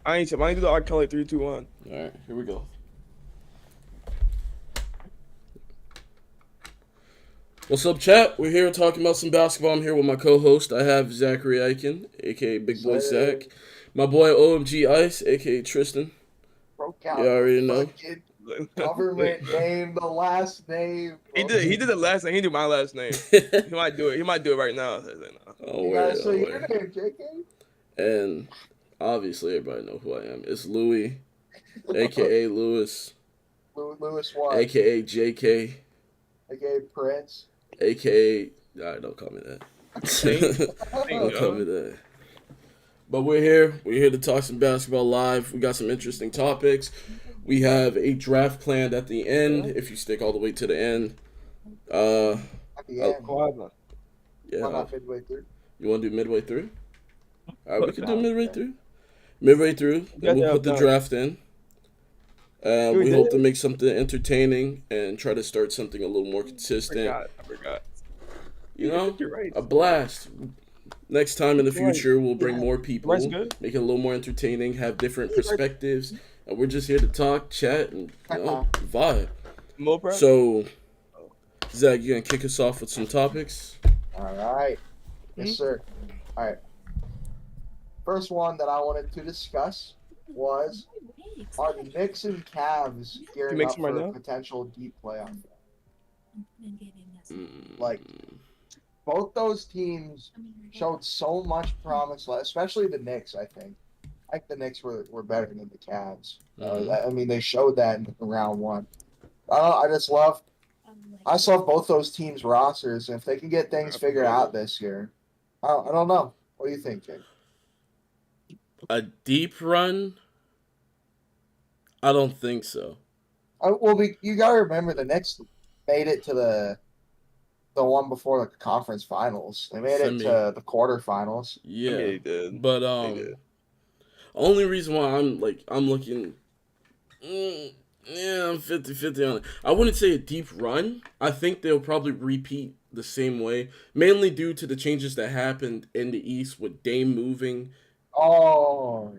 I ain't. I need to do the R. Kelly 3, 2, 1. All right, here we go. What's up, chat? We're here talking about some basketball. I'm here with my co-host. I have Zachary Eichen, aka Big Boy Zach. My boy OMG Ice, aka Tristan. Broke out You already know. fucking government name, the last name. He did the last name. He did my last name. He might do it. He might do it right now. Oh, You wait, gotta say oh, your wait. name, JK. And obviously, everybody know who I am. It's Louis, aka Lewis, Lewis what? aka JK, AKA Prince. aka. Alright, don't call me that. Don't call me Yo. that. But we're here. We're here to talk some basketball live. We got some interesting topics. We have a draft planned at the end. If you stick all the way to the end, At the end. Why yeah. not midway through? You want to do midway through? All right, we can do midway through. Midway through, then we'll put the draft in. We hope to make something entertaining and try to start something a little more consistent. I forgot. You know, You're right. a blast. Next time in the future, we'll bring more people, That's good. make it a little more entertaining, have different perspectives, and we're just here to talk, chat, and vibe. Mo prep? So, Zach, you gonna kick us off with some topics? All right. Yes, sir. All right. First one that I wanted to discuss was, are the Knicks and Cavs gearing make up some right for now? a potential deep playoff? Mm, Like, both those teams showed so much promise, especially the Knicks, I think. I think the Knicks were better than the Cavs. I mean, they showed that in round one. I just love both those teams' rosters. And if they can get things figured out this year, I don't know. What do you think, Jake? a deep run? I don't think so. You got to remember the Knicks made it to the one before the conference finals. They made it to the quarterfinals. Yeah, they did. But They did. only reason why I'm looking, I'm 50-50 on it. I wouldn't say a deep run. I think they'll probably repeat the same way, mainly due to the changes that happened in the East with Dame moving. Oh,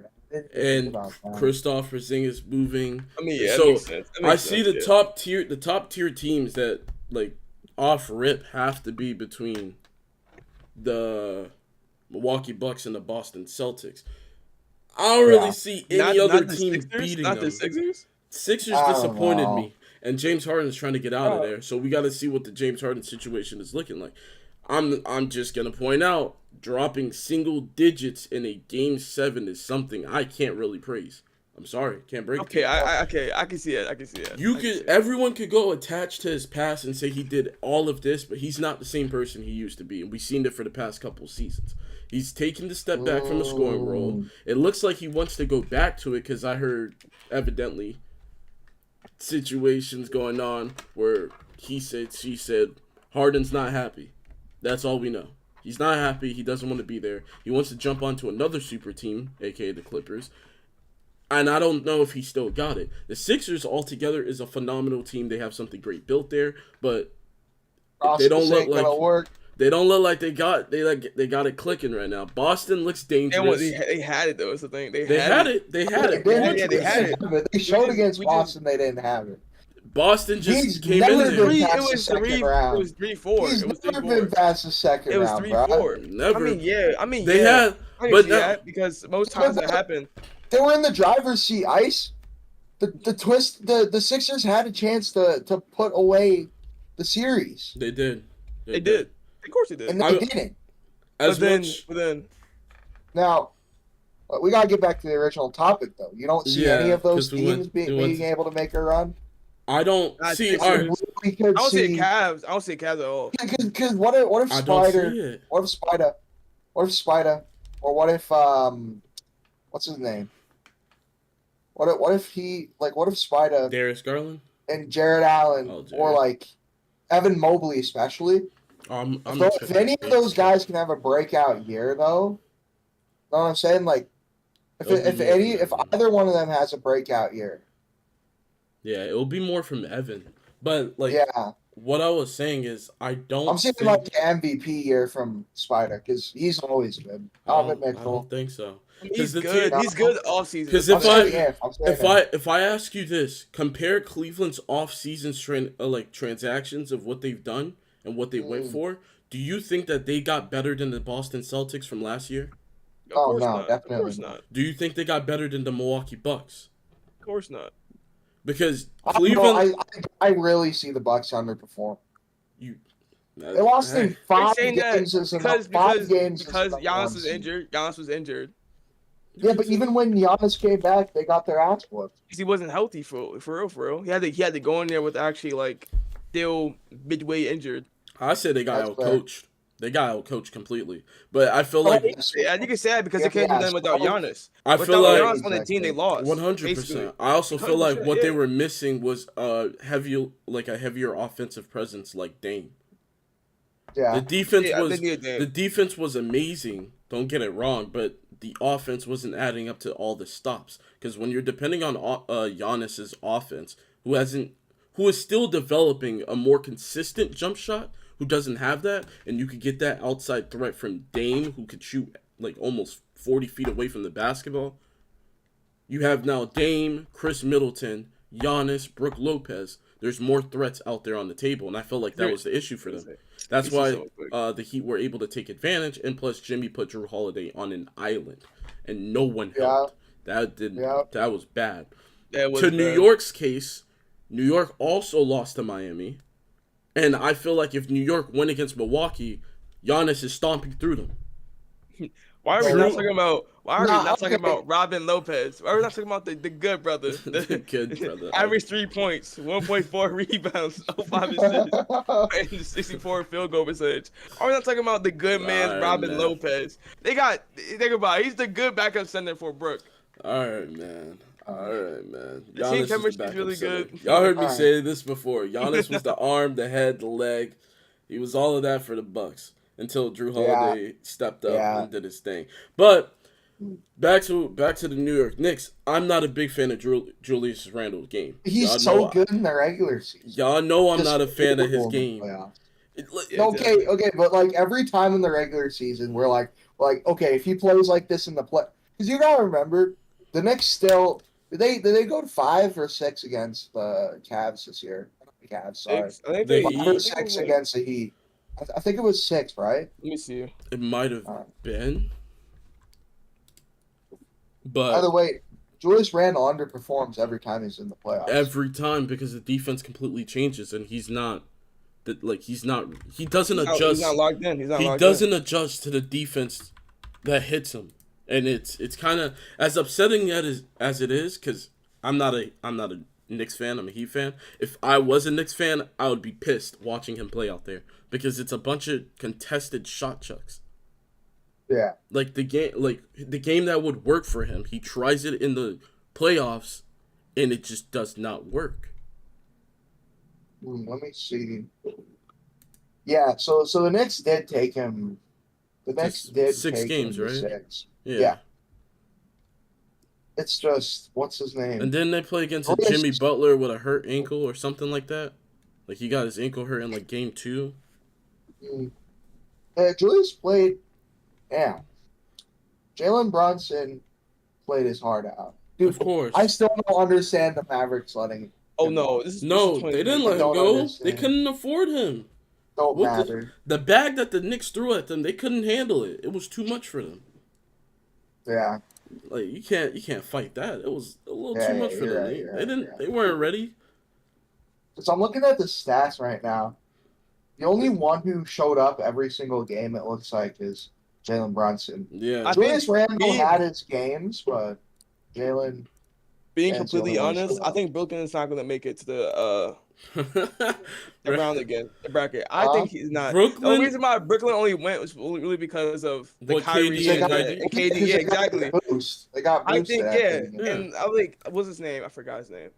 and Kristaps Porzingis moving. I mean, yeah, so that makes sense. That makes I see sense, the top tier teams that like off rip have to be between the Milwaukee Bucks and the Boston Celtics. I don't really see any other team beating them. Not the Sixers? Sixers disappointed me, and James Harden is trying to get out of there. So we got to see what the James Harden situation is looking like. I'm just gonna point out, dropping single digits in a game 7 is something I can't really praise. I'm sorry, can't break. Okay, I can see it. I can see it. Everyone could go attached to his past and say he did all of this, but he's not the same person he used to be, and we've seen it for the past couple of seasons. He's taken the step back from a scoring role. It looks like he wants to go back to it because I heard evidently situations going on where he said, she said, Harden's not happy. That's all we know. He's not happy. He doesn't want to be there. He wants to jump onto another super team, a.k.a. the Clippers. And I don't know if he still got it. The Sixers altogether is a phenomenal team. They have something great built there, but they don't look like they got it clicking right now. Boston looks dangerous. They had it though. It's the thing. They had it. They had it. They showed against Boston. They didn't have it. Boston just came in there. It was 3-4. He's never been past the second round. It was 3-4. Never. I mean, they had, but that because most times that happened. They were in the driver's seat. Ice. The Sixers had a chance to put away the series. They did. They did. Of course they did. And they didn't. But then. Now, we gotta get back to the original topic though. You don't see any of those teams being able to make a run. I don't see. I don't see Cavs. I don't see Cavs at all. Because what if Spider? What if Spider? Or what if what's his name? What if Spider? Darius Garland and Jared Allen, or like Evan Mobley especially. If any of those guys can have a breakout year, though, know what I'm saying? Like, if either one of them has a breakout year, yeah, it will be more from Evan. But what I was saying is, I'm saying like the MVP year from Spider because he's always good. I don't think so. He's the good. team- He's good off season. 'Cause I'm saying if. I'm saying if I ask you this, compare Cleveland's off-season transactions of what they've done and what they went for. Do you think that they got better than the Boston Celtics from last year? Of course no, not. Of definitely course not. not. Do you think they got better than the Milwaukee Bucks? Of course not. Because I, Cleveland, I really see the Bucks underperform. you, They lost in You're 5 saying that games. Is because enough. 5 because games. because is enough Giannis one was seed. injured. Giannis was injured. Yeah, but even when Giannis came back, they got their ass whooped. He wasn't healthy for real. He had to go in there with actually like still midway injured. I said they got That's fair. outcoached. They got outcoached completely. But I feel But like I think it's sad because they can't do nothing without Giannis. I Without feel like Giannis on the team, they lost. 100%. I also feel like 100%, what they yeah. were missing was a heavier offensive presence like Dame. Yeah. The defense Yeah, was they needed Dame. the defense was amazing. Don't get it wrong, but the offense wasn't adding up to all the stops. Because when you're depending on Giannis's offense, who is still developing a more consistent jump shot, who doesn't have that, and you could get that outside threat from Dame, who could shoot like almost 40 feet away from the basketball. You have now Dame, Chris Middleton, Giannis, Brook Lopez. There's more threats out there on the table, and I felt like that was the issue for them. That's why the Heat were able to take advantage, and plus Jimmy put Drew Holiday on an island, and no one helped. That was bad. To New York's case, New York also lost to Miami, and I feel like if New York went against Milwaukee, Giannis is stomping through them. Why are we not talking about? Why are we not talking about Robin Lopez? Why are we not talking about the good brother? The good brother. Average 3 points, 1.4 rebounds, 5 assists, and 64 field goal percentage. Are we not talking about the good man, Robin Lopez? Think about it. He's the good backup center for Brook. All right, man. The team chemistry is really good. Y'all heard me say this before. Giannis was the arm, the head, the leg. He was all of that for the Bucks until Drew Holiday stepped up and did his thing. But back to the New York Knicks. I'm not a big fan of Julius Randle's game. He's so good in the regular season. Y'all know I'm not a fan of his game. Okay, but like every time in the regular season, we're like, okay, if he plays like this in the play, because you gotta remember, the Knicks still did they go to 5 or 6 against the Cavs this year? The Cavs, sorry, 5 or 6 against the Heat. I think it was 6, right? Let me see. It might have been. But by the way, Julius Randle underperforms every time he's in the playoffs. Every time, because the defense completely changes and he doesn't adjust. He's not locked in. He doesn't adjust to the defense that hits him. And it's kind of as upsetting as it is, because I'm not a Knicks fan. I'm a Heat fan. If I was a Knicks fan, I would be pissed watching him play out there because it's a bunch of contested shot chucks. Yeah. Like the game that would work for him, he tries it in the playoffs, and it just does not work. Let me see. Yeah, so the Knicks did take him. The Knicks did 6 games, right? 6. Yeah. It's just, what's his name? And then they play against Jimmy Butler with a hurt ankle or something like that. Like he got his ankle hurt in like game 2. Julius played. Yeah. Jalen Brunson played his heart out. Dude, of course. I still don't understand the Mavericks letting. Oh no! They didn't let him go. They couldn't afford him. Don't matter. The bag that the Knicks threw at them, they couldn't handle it. It was too much for them. Yeah. Like you can't fight that. It was a little too much for them. They weren't ready. So I'm looking at the stats right now. The only one who showed up every single game, it looks like, is Jalen Brunson. Yeah. Julius Randle had his games, but Jalen. Being completely honest, I think Brooklyn is not going to make it to the round again, the bracket. I think he's not. Brooklyn? The only reason why Brooklyn only went was really because of the Kyrie and KD. Yeah, exactly. They got boost. I think, and I like, what's his name? I forgot his name.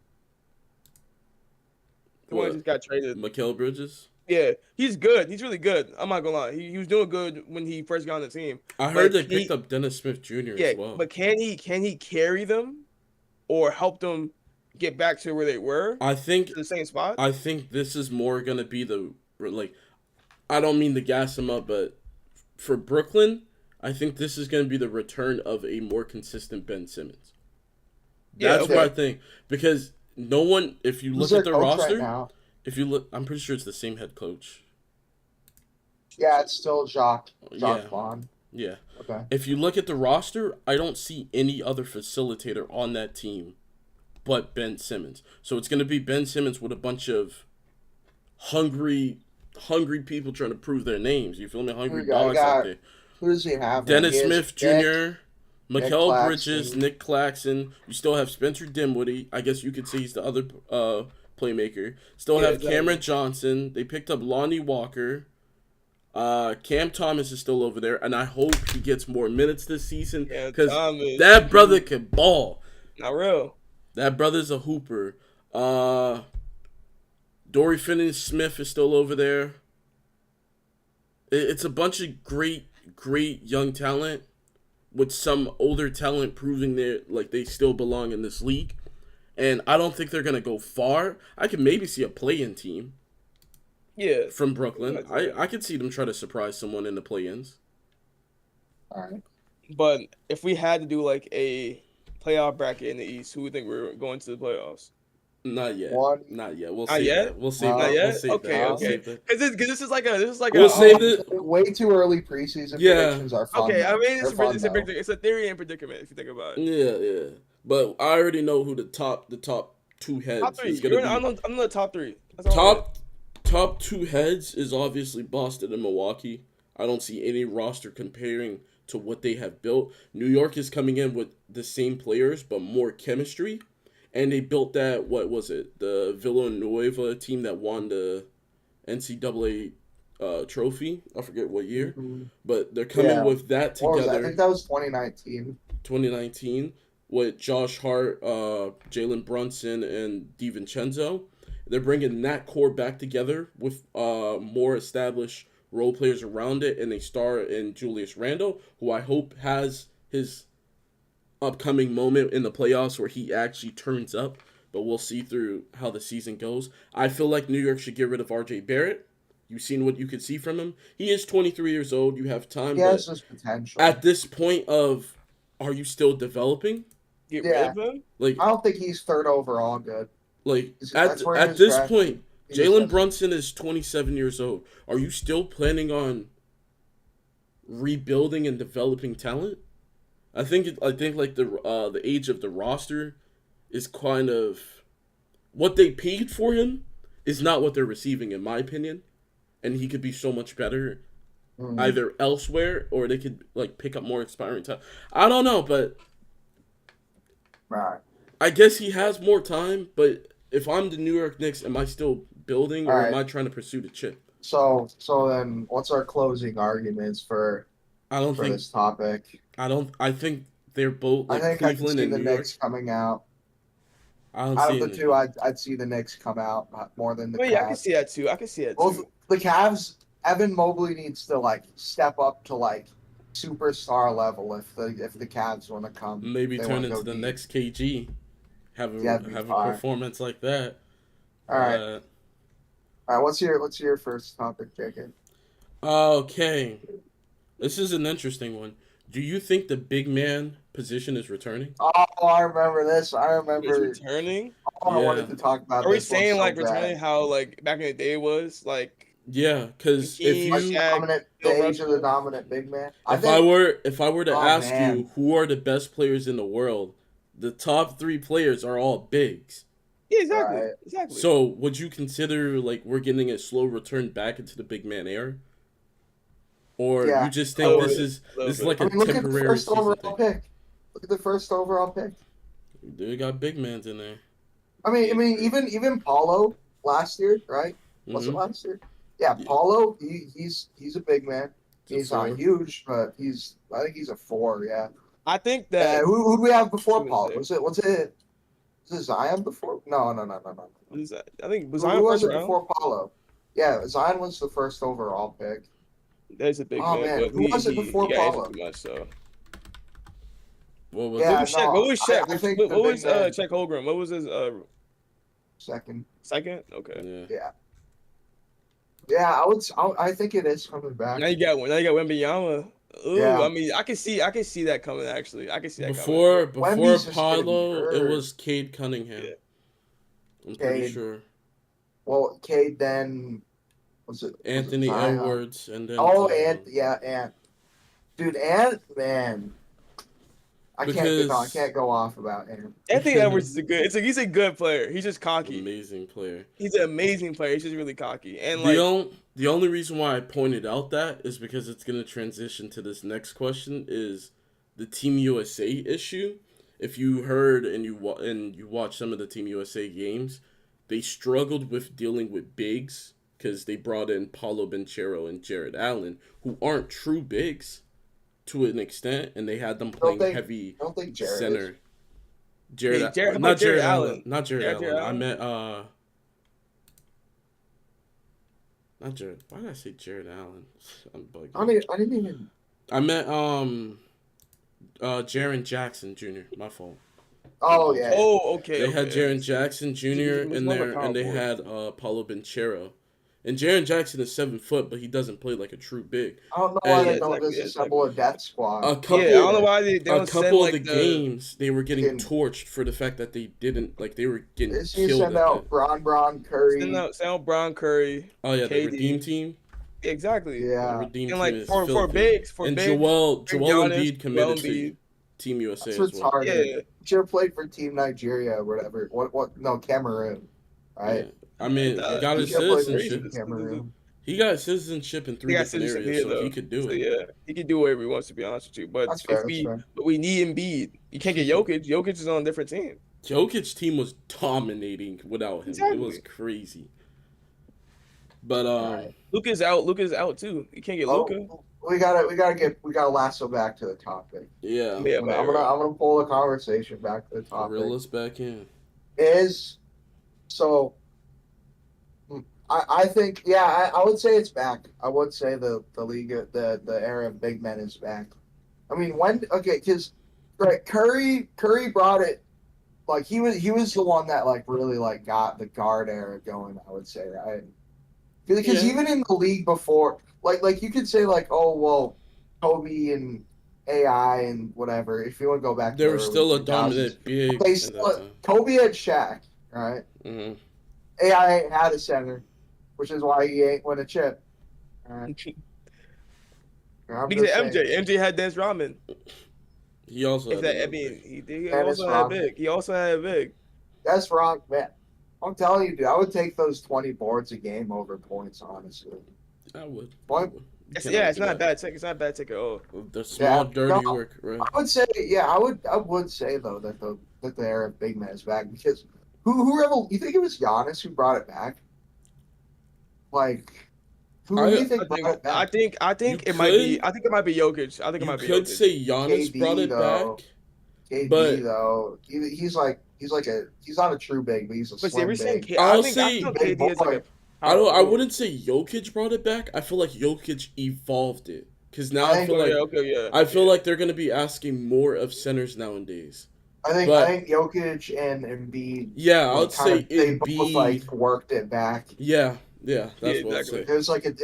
The one who just got traded. Mikal Bridges? Yeah, he's good. He's really good. I'm not gonna lie. He was doing good when he first got on the team. I heard they picked up Dennis Smith Jr. as well. But can he carry them or help them get back to where they were? I think the same spot. I think this is more gonna be I don't mean to gas him up, but for Brooklyn, I think this is going to be the return of a more consistent Ben Simmons. Yeah, That's okay. what I think. Because no one, if you Who's look at their the coach roster, right now? if you look, I'm pretty sure it's the same head coach. Yeah, it's still Jacques Yeah, Vaughn. yeah. Okay. If you look at the roster, I don't see any other facilitator on that team but Ben Simmons. So it's going to be Ben Simmons with a bunch of hungry people trying to prove their names. You feel me? Hungry We got- dogs out there. Who does he have? Dennis He has Smith Nick, Jr., Mikael Claxton. Bridges, Nick Claxton. You still have Spencer Dinwiddie. I guess you could say he's the other playmaker. Still Yeah, have exactly. Cameron Johnson. They picked up Lonnie Walker. Cam Thomas is still over there, and I hope he gets more minutes this season Yeah, because Thomas. that brother can ball. Not real. That brother's a hooper. Dory Finney-Smith is still over there. It's a bunch of great young talent with some older talent proving they still belong in this league. And I don't think they're gonna go far. I could maybe see a play-in team Yeah. from Brooklyn. I could see them try to surprise someone in the play-ins. All right. But if we had to do like a playoff bracket in the East, who would think we're going to the playoffs? Not yet. One. Not yet. We'll Not save yet? that. We'll save Not that. yet? We'll save Okay, that. We'll okay. save that. Because this is like a. We'll save it. Way too early preseason Yeah. predictions are fun. Okay, I though. mean They're fun, though. it's a theory and predicament if you think about it. Yeah. But I already know who the top two heads Top three. is gonna be. I'm the top three. That's all I'm Top two heads is obviously Boston and Milwaukee. I don't see any roster comparing to what they have built. New York is coming in with the same players but more chemistry, and they built that the Villanueva team that won the NCAA trophy. I forget what year, but they're coming with that What was that? I together. think that was 2019. 2019 with Josh Hart, Jalen Brunson, and DiVincenzo. They're bringing that core back together with more established role players around it, and they star in Julius Randle, who I hope has his upcoming moment in the playoffs where he actually turns up, but we'll see through how the season goes. I feel like New York should get rid of RJ Barrett. You've seen what you could see from him. He is 23 years old. You have time, He but has this potential. at this point of, are you still developing? Get Yeah. rid of him? Like, I don't think he's third overall good. That's where he at was this drafted. point, He just Jalen doesn't- Brunson is 27 years old. Are you still planning on rebuilding and developing talent? I think like the age of the roster is kind of what they paid for him is not what they're receiving, in my opinion, and he could be so much better either elsewhere or they could like pick up more expiring time. I don't know, but Right. I guess he has more time. But if I'm the New York Knicks, am I still building or am I trying to pursue the chip? So then, what's our closing arguments for I don't think this topic? I think they're both I like think I can Cleveland see and the New York. Knicks coming out. I don't Out see of the it. two, I'd see the Knicks come out more than the Well, Cavs. yeah, I can see that too. I can see that Both too. the Cavs, Evan Mobley needs to like step up to like superstar level if the Cavs want to come. Maybe they turn wanna into go the deep. next KG. Have That'd be a fire. performance like that. All right, all right. What's your first topic, Jacob? Okay. This is an interesting one. Do you think the big man position is returning? Oh, I remember this. I Is remember. returning? I Yeah. wanted to talk about. Are we this one saying so like bad. returning how like back in the day was like? Yeah, because if Hakeem, Like you Shaq, the Bill age of the Russell. dominant big man. if I were to Oh, ask man. you who are the best players in the world, the top 3 players are all bigs. Yeah, exactly. Right. Exactly. So would you consider like we're getting a slow return back into the big man era? Or Yeah. you just Little think bit, this little is bit. like I a mean, look at the temporary first season overall thing? pick. Look at the first overall pick. They got big mans in there. I mean, even Paulo last year, right? Was it Mhm. last year? Yeah, Yeah. Paulo. He's a big man. It's a He's 4. not huge, but I think he's a 4. Yeah. I think that Who do we have before Who Paulo? was Was it Zion before? No. I think was Who Zion was first it round? before Paulo? Yeah, Zion was the first overall pick. There's a big Oh, man, man. but Who was it before he got Paulo? injured too much. So What was Yeah, what was Shaq? no, What was Shaq? I think what the was big man- Shaq Holmgren? What was his Second. second? Okay. Yeah. Yeah, I think it is coming back. Now you got one. Now you got Wembanyama Ooh, Yeah. I mean, I can see that coming. Actually, I can see that Before Wemby's just gonna be Paolo, it hurt. was Cade Cunningham. Yeah. I'm pretty Cade. sure. Well, Cade then was it Anthony Zion? Edwards and then Oh, Zion. dude, man, I Because can't go off about him. coming. Anthony Edwards is he's a good player. He's just cocky. amazing player. He's an amazing player. He's just really cocky. And The only reason why I pointed out that is because it's gonna transition to this next question is the Team USA issue. If you heard and you watched some of the Team USA games, they struggled with dealing with bigs because they brought in Paulo Banchero and Jared Allen, who aren't true bigs to an extent, and they had them playing heavy I don't think Jared center. is. Not Jared Allen. Allen. Not Jared Jared Allen. I Allen. meant not Jared. Why did I say Jared Allen? I'm bugging. I didn't even. I meant Jaren Jackson Jr. My fault. Oh yeah. oh, okay. They had okay. Jaren Jackson Jr. was in more of a there, power and they forward. had Paulo Banchero. And Jaren Jackson is 7 foot, but he doesn't play like a true big. I don't know why And- they don't Exactly, disassemble a death squad. A couple, Yeah, I don't know why they a don't send couple like of the games they were getting Fucking- torched for the fact that they didn't they were getting This you killed. send At out that. Bron Curry. send out Brown Curry. Oh yeah, the KD. Redeem team. Exactly. The Yeah. Redeem And team like is for filthy. bigs, and bigs, Joel Big Giannis, Embiid committed to Embiid. Team USA That's as what's well. hard. Yeah. He should have played for Team Nigeria or whatever. What? No, Cameroon. Right? Yeah. I mean, Nah, he got he his should've played for citizenship. Cameroon. He got citizenship in 3 He got different citizenship areas, here, so though. he could do So it. yeah, he can do whatever he wants, to be honest with you. But That's fair. we need Embiid. You can't get Jokic. Jokic is on a different team. Jokic's team was dominating without him. Exactly. It was crazy. But Right. Luka's out. Luka's out too. You can't get Luka. We gotta lasso back to the topic. yeah, Yeah, I'm gonna pull the conversation back to the topic. reel us back in. I think I would say it's back. I would say the league the era of big men is back. I mean because Curry brought it, like he was the one that like really like got the guard era going, I would say, right? Because Yeah. even in the league before, like you could say like, oh well, Kobe and AI and whatever. If you want to go back, to There the was early still a 2000s, dominant big. They at still, that time. Kobe had Shaq, right? Mhm. AI ain't had a center, which is why he ain't win a chip. All right. I'm Because just saying. MJ had Dennis Rodman. He also. If had that, I another mean, big. he Dennis also had Rodman. big. He also had big. That's wrong, man. I'm telling you, dude. I would take those 20 boards a game over points, honestly. I would. What? I would. You It's, can't yeah, it's argue not a that. bad take. It's not a bad take at all. The small, Yeah, dirty no. work, right? I would say, I would say though that the era of big men is back, because whoever you think it was Giannis who brought it back? Like, who do you think brought it back? I think You it might be. could- I think it might be Jokic. I think it You might be could Jokic. say Giannis KD brought it though. back. KD but- though, he's not a true big, but he's a But see, slim we're saying big. I I'll think say- I feel Big KD is like boy. a I wouldn't say Jokic brought it back. I feel like Jokic evolved it. Because now I feel like yeah. I feel like they're gonna be asking more of centers nowadays. I but- think Jokic and Embiid. Yeah, I like, would say they both Embiid. like worked it back. Yeah, that's Yeah, what I'd exactly. say. It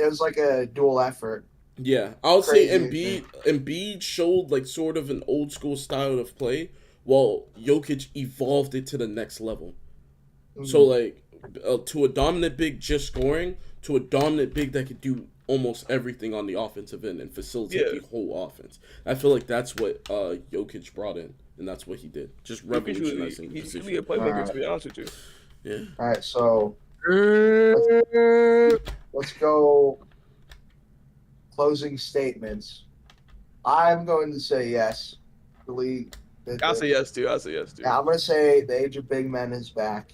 was like a dual effort. Yeah, I would say Crazy. Embiid showed like sort of an old school style of play, while Jokic evolved it to the next level. So like to a dominant big just scoring, to a dominant big that could do almost everything on the offensive end and facilitate Yeah. the whole offense. I feel like that's what Jokic brought in, and that's what he did. Just revolutionizing the He's position. really a playmaker, to be honest with you. Yeah. All right, so let's go. Closing statements. I'm going to say yes. The league. I'll say yes too. I'll say yes too. Yeah, I'm going to say the age of big men is back.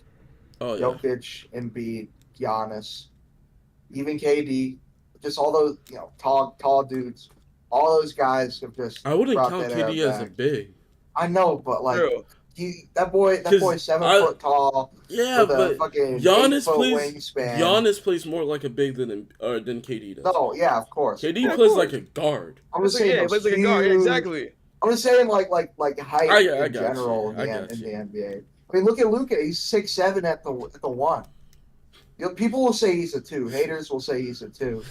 Oh yeah. Jokic, Embiid, Giannis, even KD, just all those tall dudes. All those guys have just. I wouldn't brought count that era KD as a back. big. I know, but like Bro, that boy's 7 foot tall. Yeah, with a but fucking Giannis 8-foot plays. wingspan. Giannis plays more like a big than KD does. No, yeah, of course. KD Yeah, of plays course. like a guard. I'm just saying, yeah, he plays like a guard. Yeah, exactly. I'm just saying, like height I in got general you. I got in you. the NBA. I mean, look at Luka. He's 6'7" at the one. People will say he's a 2. Haters will say he's a 2.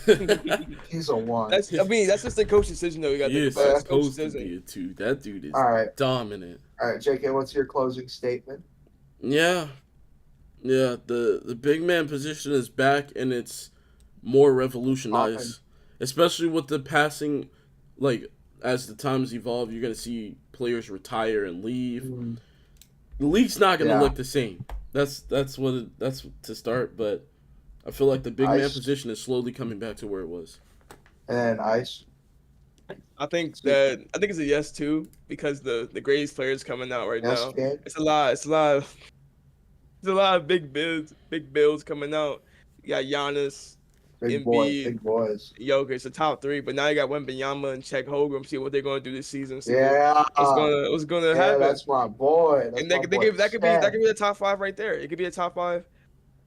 He's a 1. That's just the coach decision though. We got to He think is about it. It's coach supposed to decision. be a 2. That dude is All right. dominant. All right, JK, what's your closing statement? Yeah. The big man position is back, and it's more revolutionized, especially with the passing. Like, as the times evolve, you're gonna see players retire and leave. Mm-hmm. The league's not gonna look the same. That's to start, but I feel like the big man position is slowly coming back to where it was. And Ice. I think it's a yes too, because the greatest players coming out right now. Kid. It's a lot of big builds coming out. You got Giannis, Big Embiid, boys. Jokic, the top 3, but now you got Wembanyama and Chet Holmgren. See what they're gonna do this season. See Yeah. what's gonna happen. That's my boy. And that could be the top 5 right there. It could be a top 5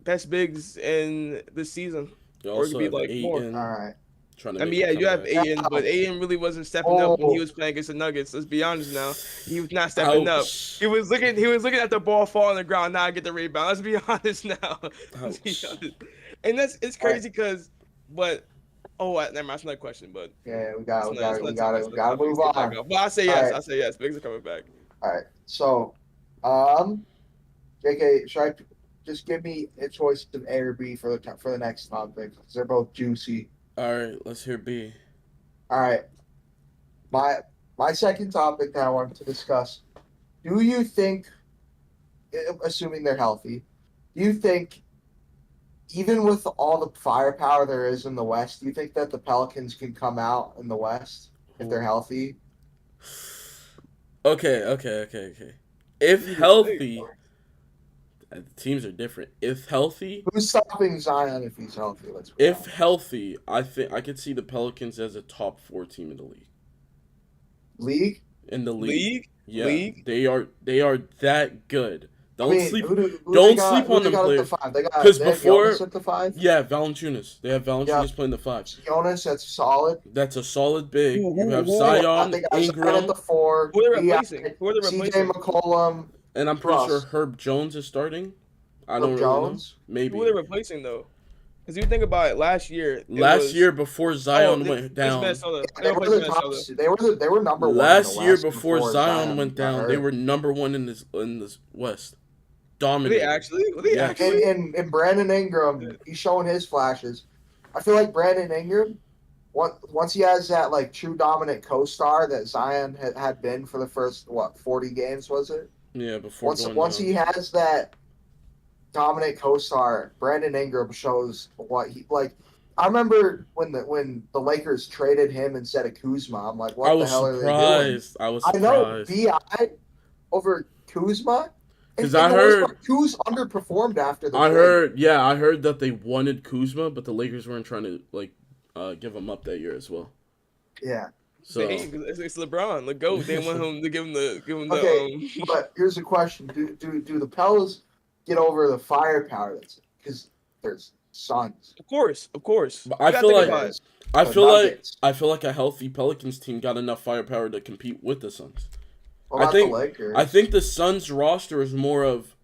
best bigs in this season, or it could be like 4. All right. You have Aiden, but Aiden really wasn't stepping up when he was playing against the Nuggets. Let's be honest now. He was not stepping up. He was looking at the ball fall on the ground, now get the rebound. Let's be honest now. Let's be honest. And it's crazy because, never mind, that's another question. But yeah, we gotta move on. But I say yes. I say yes. Bigs are coming back. All right. So, JK, should I just give me a choice of A or B for the next topic? Because they're both juicy. All right, let's hear B. All right. My second topic that I wanted to discuss. Do you think, assuming they're healthy, do you think, even with all the firepower there is in the West, do you think that the Pelicans can come out in the West if they're healthy? Okay. If healthy, the teams are different. If healthy, who's stopping Zion if he's healthy? If healthy, I think I could see the Pelicans as a top 4 team in the league. League? In the league? Yeah, league? They are that good. Don't sleep on them players. Because before, at the 5? Yeah, Valanciunas. They have Valanciunas playing the 5. Jonas, that's solid. That's a solid big. You have Zion, Ingram. At the 4. Who are they replacing? CJ McCollum. And I'm pretty sure Herb Jones is starting. I don't really know. Maybe. Who are they replacing though? Because you think about it, last year before Zion went down. They were number 1. Last year before Zion went down, they were number 1 in this West. Dominating. Were they actually? And Brandon Ingram, he's showing his flashes. I feel like Brandon Ingram, once he has that like true dominant co-star that Zion had been for the first 40 games, was it? Yeah, before once he has that dominant co-star, Brandon Ingram shows what he like. I remember when the Lakers traded him instead of Kuzma. I'm like, what the hell are they doing? I was surprised. I know over Kuzma. Because I heard Kuz underperformed after the trade. I heard that they wanted Kuzma, but the Lakers weren't trying to give him up that year as well. Yeah. So it's LeBron, the GOAT. They want him to give him the. Okay, but here's the question: Do the Pelicans get over the firepower that's because there's Suns? Of course. But I feel like a healthy Pelicans team got enough firepower to compete with the Suns. I think the Suns roster is more of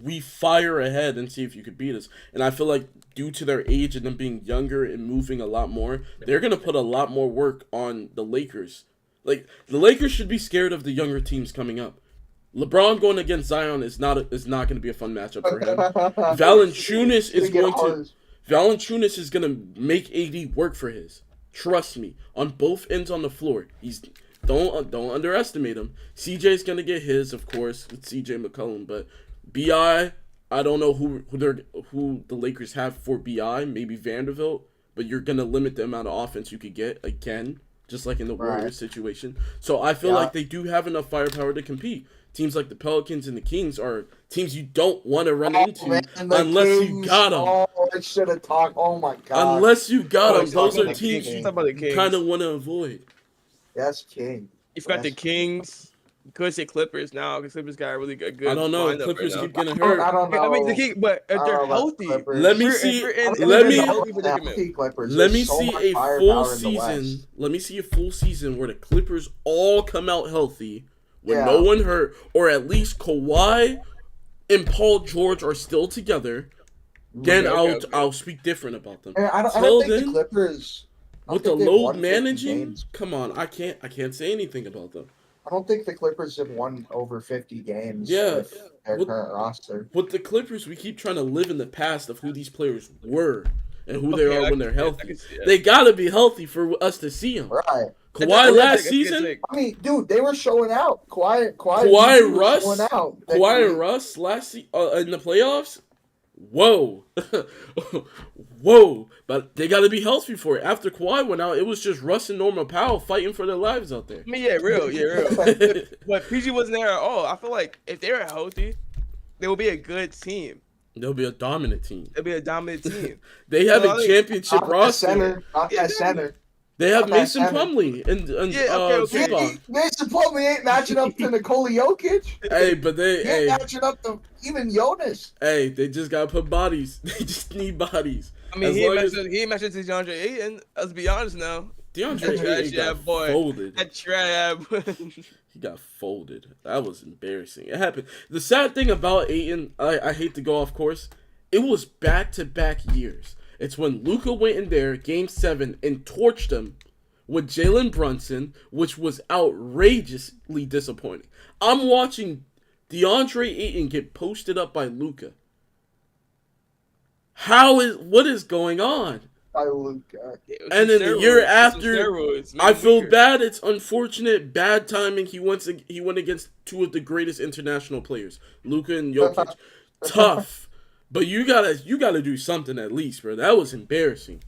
we fire ahead and see if you could beat us. And I feel like due to their age and them being younger and moving a lot more, they're going to put a lot more work on the Lakers. Like, the Lakers should be scared of the younger teams coming up. LeBron going against Zion is not going to be a fun matchup for him. Valanciunas is going to make AD work for his. Trust me, on both ends on the floor. Don't underestimate him. CJ's going to get his, of course, with CJ McCollum, but BI, I don't know who the Lakers have for BI, maybe Vanderbilt, but you're going to limit the amount of offense you could get again, just like in the Warriors situation. So I feel like they do have enough firepower to compete. Teams like the Pelicans and the Kings are teams you don't want to run into unless you got them. Oh, I should have talked. Oh, my God. Unless you got them. Those are teams you kind of want to avoid. That's King. You've got the Kings. You could say Clippers now because Clippers got a really good. I don't know. Clippers keep getting hurt. I don't know. I mean, but if they're healthy, let me see a full season where the Clippers all come out healthy with no one hurt, or at least Kawhi and Paul George are still together. then Okay. I'll speak different about them. And I don't Till think the then, Clippers. I don't with the think they've load won 50 managing, games. come on, I can't say anything about them. I don't think the Clippers have won over 50 games Yeah. with their With- current roster. With the Clippers, we keep trying to live in the past of who these players were and who they are when they're healthy. They gotta be healthy for us to see them. Right. Kawhi last season, I mean, dude, they were showing out. Kawhi Kawhi was Russ, showing out. Kawhi and Russ in the playoffs. Whoa, whoa! But they got to be healthy for it. After Kawhi went out, it was just Russ and Norman Powell fighting for their lives out there. I mean, real. But PG wasn't there at all. I feel like if they were healthy, they would be a good team. They'll be a dominant team. They'll be a dominant team. They have a championship not roster. Center, not that center. They have Not Mason that center. Plumlee and okay. Zubac. Mason Plumlee ain't matching up to Nikola Jokic. Hey, but He ain't hey, matching up to even Jonas. hey, they just gotta put bodies. They just need bodies. I mean, As he long ain't as- matched to DeAndre Ayton. Let's be honest now. DeAndre Trash, Ayton yeah, got boy. folded. That trap. He got folded. That was embarrassing. It happened. The sad thing about Ayton, I hate to go off course, it was back-to-back years. It's when Luka went in there, Game 7, and torched him with Jalen Brunson, which was outrageously disappointing. I'm watching DeAndre Ayton get posted up by Luka. What is going on? By Luka. And then the year after, I feel bad. It's unfortunate, bad timing. He went against two of the greatest international players, Luka and Jokic. Tough, but you gotta do something at least, bro. That was embarrassing.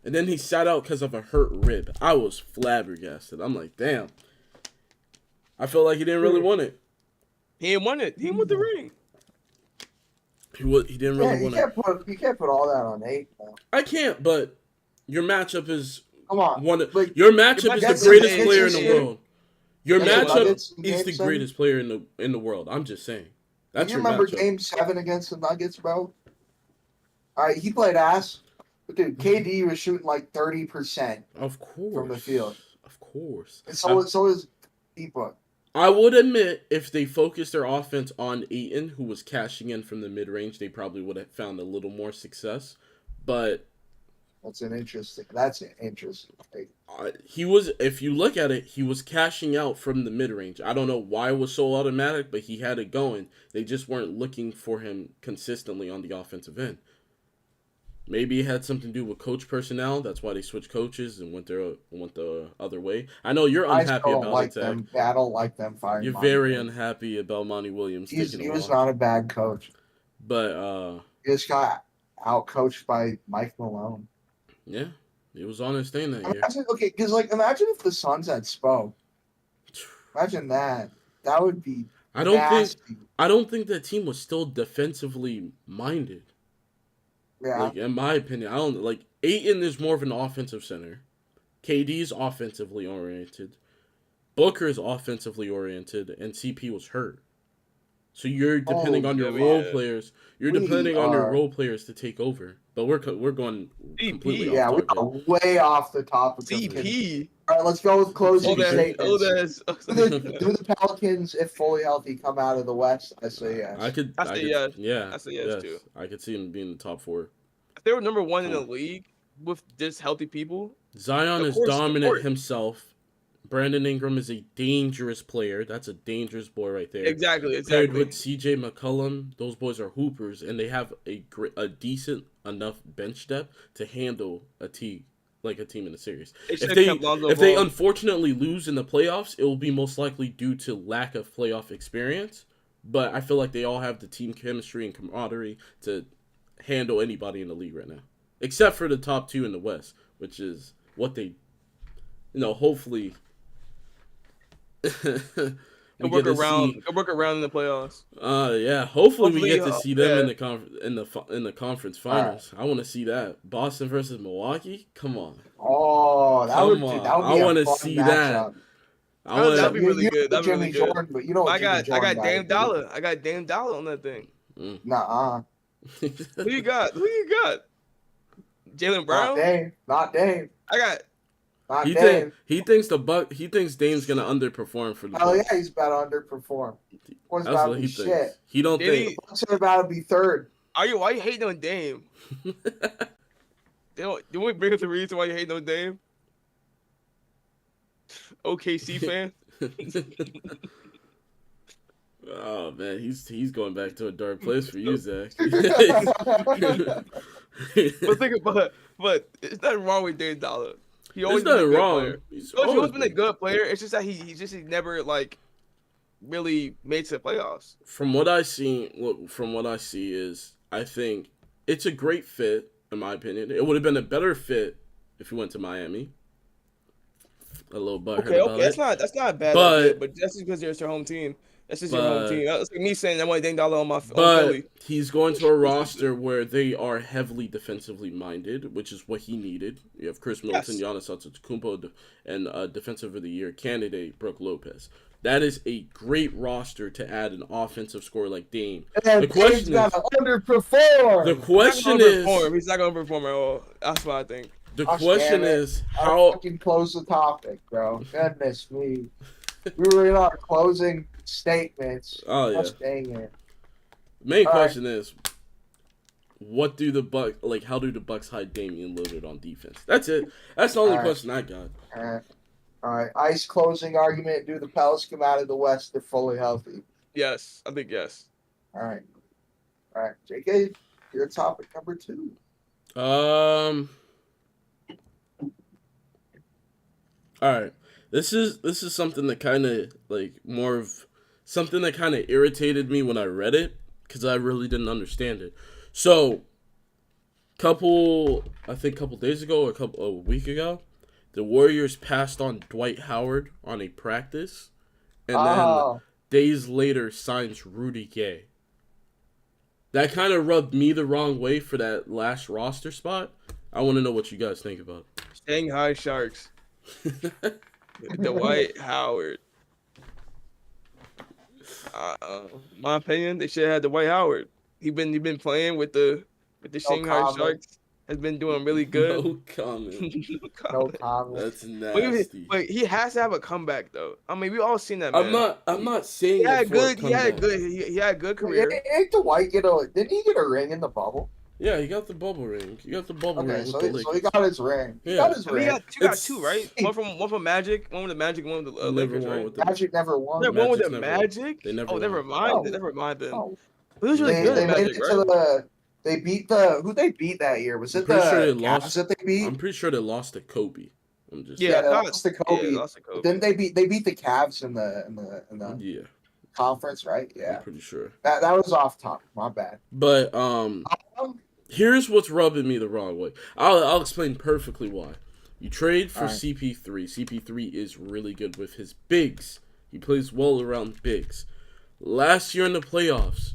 And then he sat out because of a hurt rib. I was flabbergasted. I'm like, damn. I felt like he didn't really want it. He ain't won it. He won the ring. He didn't really want it. You can't put all that on 8, though. I can't, but your matchup is Come on. your matchup is That's the greatest the player in the Nuggets world. Your That's the matchup Nuggets in is Game the 7? greatest player in the world. I'm just saying. That's You your remember matchup. Game 7 against the Nuggets, bro? All right, he played ass. But dude, KD was shooting like 30% Of course. from the field. Of course. And so is D-Book. I would admit if they focused their offense on Ayton, who was cashing in from the mid-range, they probably would have found a little more success. But That's an interesting. Like, he was, if you look at it, he was cashing out from the mid-range. I don't know why it was so automatic, but he had it going. They just weren't looking for him consistently on the offensive end. Maybe it had something to do with coach personnel. That's why they switched coaches and went the other way. I know you're unhappy about it, Zach. I don't like them firing. You're Monty very Williams. unhappy about Monty Williams. He was not a bad coach. But He just got out coached by Mike Malone. yeah, he was on his thing that year. Imagine, okay, because imagine if the Suns had Spo. Imagine that. That would be. I nasty. don't think that team was still defensively minded. Yeah. Like in my opinion, I don't like Ayton is more of an offensive center. KD's offensively oriented. Booker is offensively oriented, and CP was hurt. So you're depending on your role players. You're depending on your role players to take over. But we're going completely Yeah, off we target. are way off the top of CP. All right, let's go with closing Oh, statements. that's. Do the Pelicans, if fully healthy, come out of the West? I say yes. I could I say yes. Yeah, I say yes, too. I could see him being in the top 4. If they were number 1 in the league with just healthy people, Zion Of is course, of dominant course. himself. Brandon Ingram is a dangerous player. That's a dangerous boy right there. exactly. Paired with CJ McCollum, those boys are hoopers, and they have a decent enough bench depth to handle a team in the series. If they unfortunately lose in the playoffs, it will be most likely due to lack of playoff experience. But I feel like they all have the team chemistry and camaraderie to handle anybody in the league right now, except for the top 2 in the West, which is what they, hopefully. work around in the playoffs. Yeah. Hopefully we get to see them yeah. in the conference finals. I want to see that Boston versus Milwaukee. Come on. Oh, that would be I want to see that. That'd be really good. That'd be really good. Jordan, but you know what I got Dame guy Dollar. I got Dame Dollar on that thing. Nuh-uh. Who you got? Jalen Brown? Not Dame. I got. He thinks Dame's gonna underperform for the. Oh yeah, he's about to underperform. That's what he thinks. He don't think. Bucks are about to be third. Why you hating on Dame? Do we bring up the reason why you hating on Dame? OKC fan. Oh man, he's going back to a dark place for you, Zach. But it's nothing wrong with Dame Dollar. He There's always been a nothing good wrong. player. He's He's always been a good player. It's just that he never like really made to the playoffs. From what I see is I think it's a great fit in my opinion. It would have been a better fit if he went to Miami. A little butthurt about it. That's not a bad But- idea, but that's just because it's your home team. That's just your home team. That's like me saying I want Dame Dollar on But Philly. he's going to a roster where they are heavily defensively minded, which is what he needed. You have Chris Middleton, Giannis Antetokounmpo, and Defensive of the Year candidate Brook Lopez. That is a great roster to add an offensive scorer like Dame. And The question Dame's gotta underperform. The question is, He's not gonna perform at all. That's what I think. the Gosh, question damn it. is I'll how. fucking close the topic, bro. Goodness me. We were in our closing statements. Oh yeah. Gosh dang it. Main All question is, what do the Bucks like? How do the Bucks hide Damian Lillard on defense? That's it. That's the only All right. question I got. All right. Ice closing argument. Do the Pels come out of the West? They're fully healthy. Yes, I think yes. All right. JK, your topic number 2. All right. This is something that kind of like more of something that kind of irritated me when I read it because I really didn't understand it. So, couple days ago or a week ago, the Warriors passed on Dwight Howard on a practice, and then days later signs Rudy Gay. That kind of rubbed me the wrong way for that last roster spot. I want to know what you guys think about Shanghai Sharks. Dwight Howard. My opinion, they should have had Dwight Howard. He been playing with the Shanghai comment. Sharks. Has been doing really good. No comment. No comment. That's nasty. But he has to have a comeback though. I mean, we all seen that man. I'm not saying He had it for a good. He had comeback. good. He had a good career. Ain't Dwight didn't he get a ring in the bubble? Yeah, he got the bubble ring. He got the bubble ring Okay, with so, the he, Lakers. so he got his ring. He Yeah. got his I mean, ring. you got It's- two, right? One from Magic, one with the Magic, one with the Never Lakers, won right? with the Magic never won. Yeah, one with the Magic's never- Magic. they never Oh, won. never mind. No. Never mind then. No. But he was really good They at made Magic, it right? to the. They beat who they beat that year? Was it pretty the sure they Cavs lost. that they beat? I'm pretty sure they lost to Kobe. I'm just Yeah, they I lost to Kobe. Yeah, lost to Kobe. Then they beat the Cavs in the yeah, conference, right? Yeah. I'm pretty sure. That was off top. My bad. But here's what's rubbing me the wrong way. I'll explain perfectly why. You trade for Alright. CP3. CP3 is really good with his bigs. He plays well around bigs. Last year in the playoffs,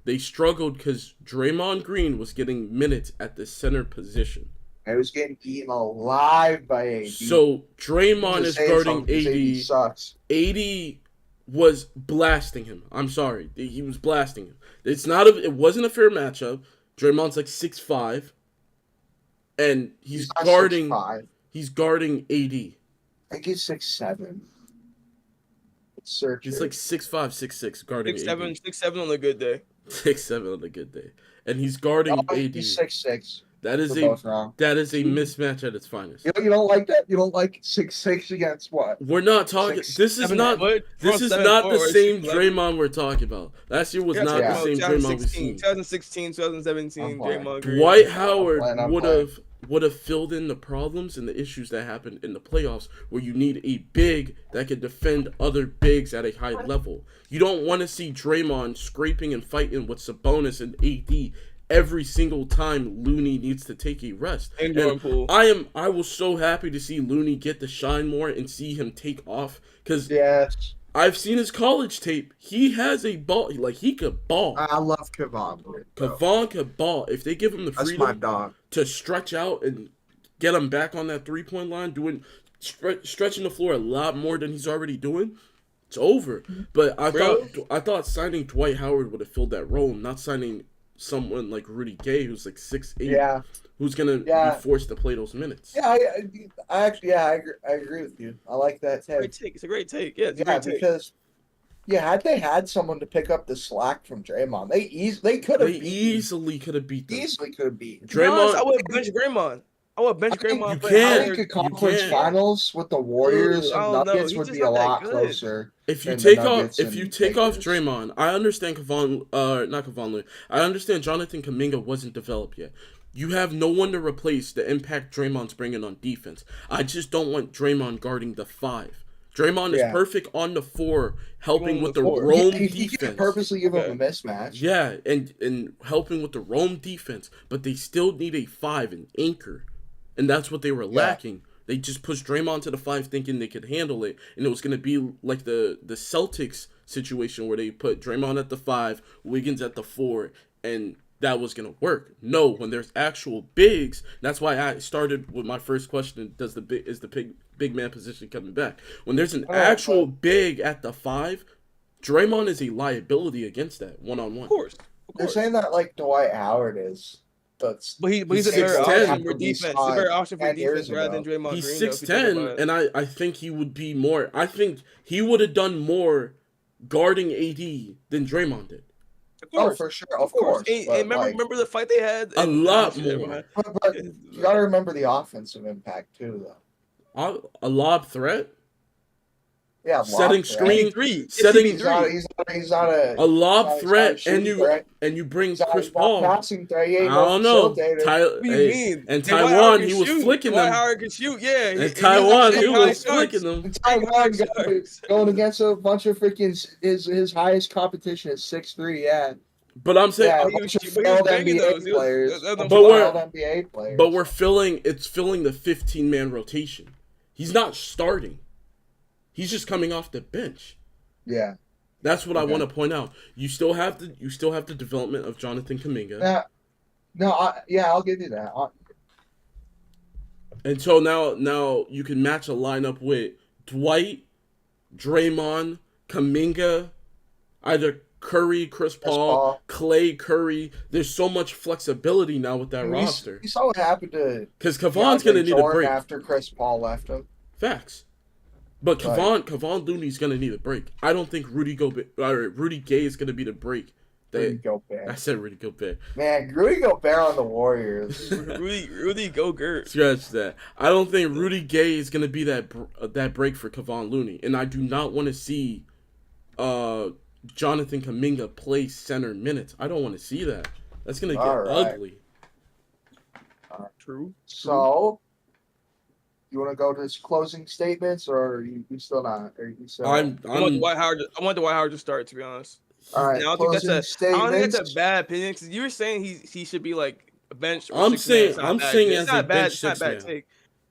they struggled because Draymond Green was getting minutes at the center position. I was getting eaten alive by AD. So Draymond is guarding AD sucks. AD was blasting him. I'm sorry, he was blasting him. It wasn't a fair matchup. Draymond's like 6'5", and he's not guarding 6'5". he's guarding AD. I think he's 6'7". Search. He's like 6'5", 6'6", guarding 6'7", AD. 6'7" on a good day. 6'7" on a good day, and he's guarding AD. He's 6'6". That is We're both wrong. a mismatch at its finest. You don't like that? You don't like 6'6" against what? We're not talking. This is 7 not. foot, This is 7 not the foot, same 6'11". Draymond we're talking about. Last year was Yeah, not the yeah. same Draymond we've seen. 2016, 2017, I'm playing. Draymond Green. Dwight Howard I'm would have filled in the problems and the issues that happened in the playoffs where you need a big that can defend other bigs at a high level. You don't want to see Draymond scraping and fighting with Sabonis and AD every single time Looney needs to take a rest. And Jordan Poole. I was so happy to see Looney get to shine more and see him take off because Yes. I've seen his college tape. He has a ball. Like, he could ball. I love Kevon. Kevon could ball. If they give him the That's freedom my dog. to stretch out and get him back on that three-point line, stretching the floor a lot more than he's already doing, it's over. But I thought signing Dwight Howard would have filled that role, not signing someone like Rudy Gay, who's like 6'8", Yeah. who's gonna Yeah. be forced to play those minutes. Yeah, I agree with you. I like that take. Great take. It's a great take. Yeah, it's a Yeah, great take. because had they had someone to pick up the slack from Draymond, they could have They easily could have beat them. easily could have beaten. To be honest, Draymond, I would bench Draymond. I would bench I think Draymond. you play can't. I higher. think a conference can't. finals with the Warriors I and don't know. Nuggets He's would just be a not that lot good. closer. if you than the take off Nuggets if you and take off Lakers. Draymond, I understand not Kevon Looney. I understand Jonathan Kuminga wasn't developed yet. You have no one to replace the impact Draymond's bringing on defense. I just don't want Draymond guarding the 5. Draymond is Yeah. perfect on the 4, helping On with the the 4. roam He defense. could purposely give him Okay. a mismatch. Yeah, and helping with the roam defense, but they still need a 5, an anchor, and that's what they were lacking. They just pushed Draymond to the 5, thinking they could handle it, and it was gonna be like the Celtics situation where they put Draymond at the 5, Wiggins at the 4, and that was gonna work. No, when there's actual bigs, that's why I started with my first question: is the big man position coming back? When there's an actual big at the 5, Draymond is a liability against that one-on-one. Of course. They're saying that like Dwight Howard is. But But he's He's a better 6'10". option for defense. He's a better option for 10 years defense rather than ago. Draymond He's Green. though, if you think 6'10", about it. and I think he would be more. I think he would have done more guarding AD than Draymond did. Of oh, course. for sure, of course. And but, remember the fight they had? A lot last year, more. man. but you got to remember the offensive impact too, though. A lob threat, Yeah, setting lob threat. screen, CP3. setting He's not. He's not a. a lob he's not threat, a shooting and you threat. bring He's not, Chris he's not Paul. passing threat. He I ain't don't no know. facilitator. What do you mean? And Dwight Howard Taiwan, can he was shoot. flicking Dwight them. Howard can shoot, yeah. And Taiwan, he was flicking flicking them. Taiwan Sharks. going against a bunch of freaking his highest competition is 6'3", yeah. But I'm saying, Yeah, a he was- bunch of but he was failed banging NBA those. He was- players. that- that- Bunch But of we're- failed NBA players. but we're filling the 15-man rotation. He's not starting. He's just coming off the bench. yeah. That's what I Okay. want to point out. You still have the development of Jonathan Kuminga. I'll give you that. And so now you can match a lineup with Dwight, Draymond, Kuminga, either Curry, Chris Paul, Clay, Curry. There's so much flexibility now with that roster. You saw what happened to Because Kevon's going to need a Jordan break. after Chris Paul left him. Facts. But Right. Kevon Looney's going to need a break. I don't think Rudy Gay is going to be the break. Rudy I Gobert. said Rudy Gobert. Man, Rudy Gobert on the Warriors. Rudy Gobert. Scratch that. I don't think Rudy Gay is going to be that break for Kevon Looney. And I do not want to see Jonathan Kuminga play center minutes. I don't want to see that. That's going to get All right. ugly. True. So, you want to go to his closing statements, or are you still not? Are you still? I want Dwight Howard to start, to be honest. All right. I don't think Closing that's I don't think statements. that's a bad opinion because you were saying he should be like a bench. Or I'm 6 saying- man. It's not I'm bad. saying It's as not a bad. bench It's not a 6 bad man. take.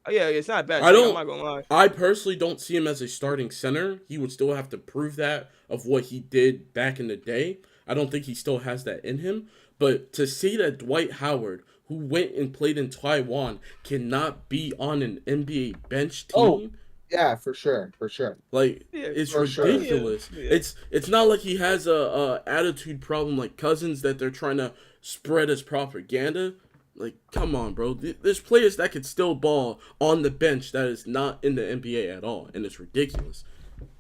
Oh, yeah, it's not a bad. I take, don't- I'm not gonna lie. I personally don't see him as a starting center. He would still have to prove that of what he did back in the day. I don't think he still has that in him. But to see that Dwight Howard, who went and played in Taiwan, cannot be on an NBA bench team, Oh, yeah, for sure. like Yeah, it's for sure. ridiculous. Yeah. It's not like he has a attitude problem like Cousins that they're trying to spread as propaganda. Like, come on, bro. There's players that could still ball on the bench that is not in the NBA at all, and it's ridiculous.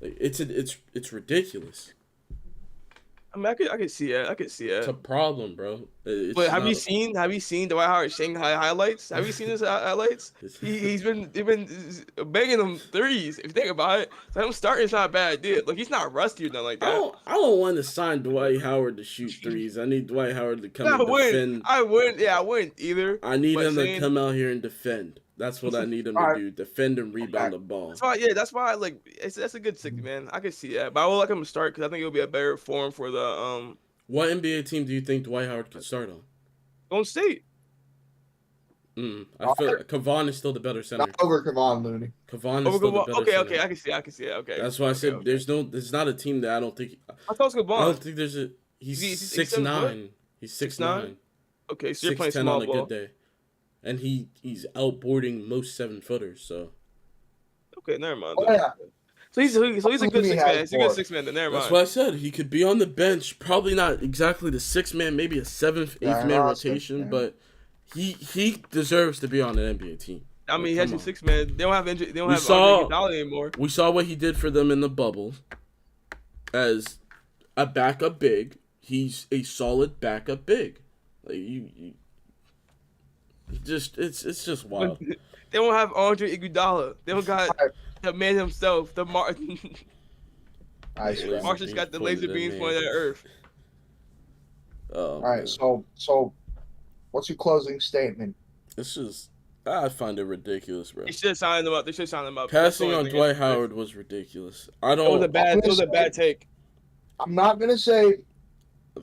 Like, it's ridiculous. I mean, I could see it. I could see It's it. a problem, bro. But have you seen Dwight Howard Shanghai highlights? Have you seen his highlights? He's been banging them threes. If you think about it, so him starting is not a bad idea. Like he's not rusty or nothing like that. I don't want to sign Dwight Howard to shoot threes. I need Dwight Howard to come I and wouldn't. defend. I wouldn't. Yeah, I wouldn't either. I need but him to saying- come out here and defend. That's what I need him to Alright. do. Defend and rebound the ball. That's why. Yeah, that's why. Like, that's a good 6 man. I could see that, but I would like him to start because I think it'll be a better form for the What NBA team do you think Dwight Howard could start on? Golden State. I feel Kevon is still the better center. Not over Kevon Looney. Kevon is still the better Okay, center. okay, I can see it. Okay. That's why I said okay. there's not a team that I don't think. I thought it was I Kevon. don't think there's a. He's He's 6'9". He's 6'9"? 6'9". Okay, so you're playing 6'10" small on a ball. good day, and he's outboarding most 7-footers. So Okay, never mind. Oh, yeah. So he's a good Looney 6 has man. He's a good board. 6 man. Then never that's mind. why I said he could be on the bench. Probably not exactly the 6 man, maybe a 7th, 8th Yeah, man no, rotation, 6 man. but he deserves to be on an NBA team. I mean, he Come has your on. 6 man. They don't have They don't We have saw- Andre Iguodala anymore. We saw what he did for them in the bubble. as a backup big. He's a solid backup big. Like you just it's just wild. They don't have Andre Iguodala. They don't got the man himself, the Nice, bro. Marshall's got the laser beams pointed at Earth. All right, so what's your closing statement? It's just I find it ridiculous, bro. They should have signed him up. They should have signed him up. Passing on Dwight Howard was ridiculous. I It was a don't. bad take. I'm not gonna say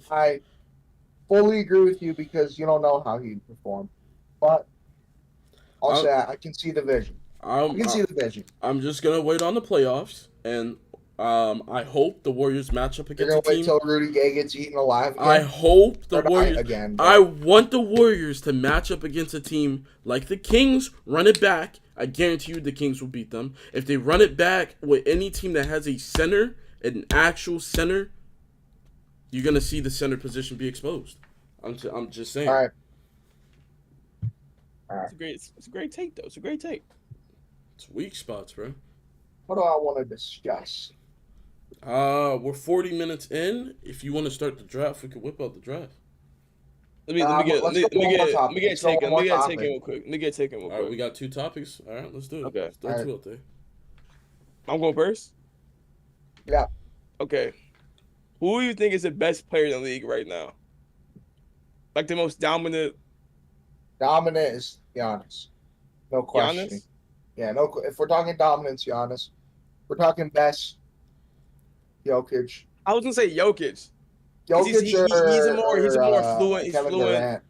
I fully agree with you because you don't know how he performed, but I'll say I can see the vision. I can see the vision. I'm just gonna wait on the playoffs, and I hope the Warriors match up You're against gonna a team. wait till Rudy Gay gets eaten alive again? I hope the Or not Warriors again. I want the Warriors to match up against a team like the Kings. Run it back. I guarantee you the Kings will beat them. If they run it back with any team that has a center, an actual center, you're gonna see the center position be exposed. I'm just saying. All right. It's a great take though. It's a great take. It's weak spots, bro. What do I want to discuss? We're 40 minutes in. If you want to start the draft, we can whip out the draft. Let me get a take real quick. All right, we got 2 topics. All right, let's do it. Okay. Let's throw 2 out there. I'm going first. Yeah. Okay. Who do you think is the best player in the league right now? Like the most dominant. Dominant is Giannis. No question. Giannis? Yeah, no. If we're talking dominance, Giannis. We're talking best. Jokic. I was gonna say Jokic. Jokic He's a more fluent. He's Kevin fluent. Durant.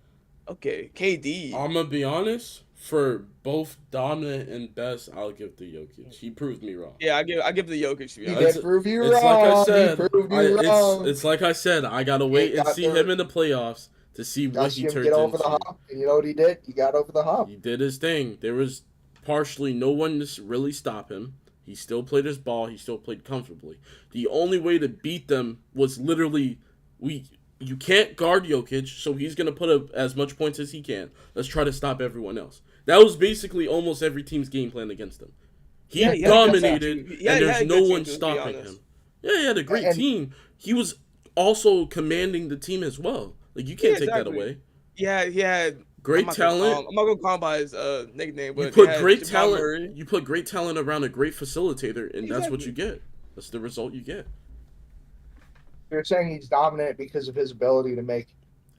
Okay, KD. I'm gonna be honest. For both dominant and best, I'll give the Jokic. He proved me wrong. Yeah, I give the Jokic to be He honest. did prove you It's wrong. like I said. He proved you wrong. It's like I said. I gotta wait and see him in the playoffs to see what Got he him turns get over the into. hump. And you know what he did? He got over the hump. He did his thing. There was partially no one to really stop him. He still played his ball. He still played comfortably. The only way to beat them was literally you can't guard Jokic, so he's going to put up as much points as he can. Let's try to stop everyone else. That was basically almost every team's game plan against him. He dominated, and there's no one stopping him. Yeah, he had a great team. He was also commanding the team as well. Like, you can't take that away. Yeah, he had great talent. I'm not going to call him by his nickname, but you put great talent. You put great talent around a great facilitator, and that's what you get. That's the result you get. You're saying he's dominant because of his ability to make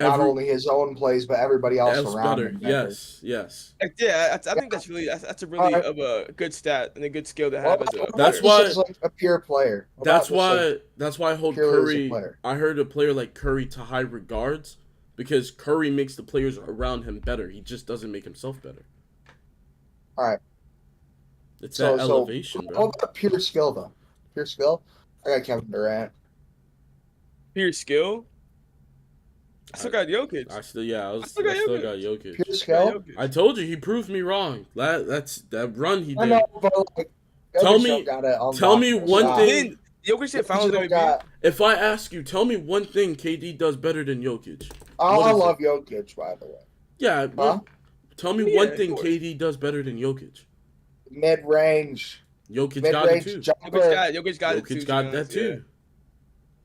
not only his own plays but everybody else around him. Yes. Yeah, I think that's a really of a good stat and a good skill to have. That's why he's like a pure player. That's why I hold Curry. I heard a player like Curry to high regards because Curry makes the players around him better. He just doesn't make himself better. All right. It's that elevation, bro. What about pure skill though? Pure skill. I got Kevin Durant. Pure skill. I still got Jokic. I still got Jokic. Pure skill. I told you he proved me wrong. That run he did. I know, but like, tell me one thing. Jokic should finally MVP. If I ask you, tell me one thing KD does better than Jokic. I love Jokic, by the way. Yeah. Huh? Tell me one thing KD does better than Jokic. Mid range. Jokic got it too. Jokic got that too.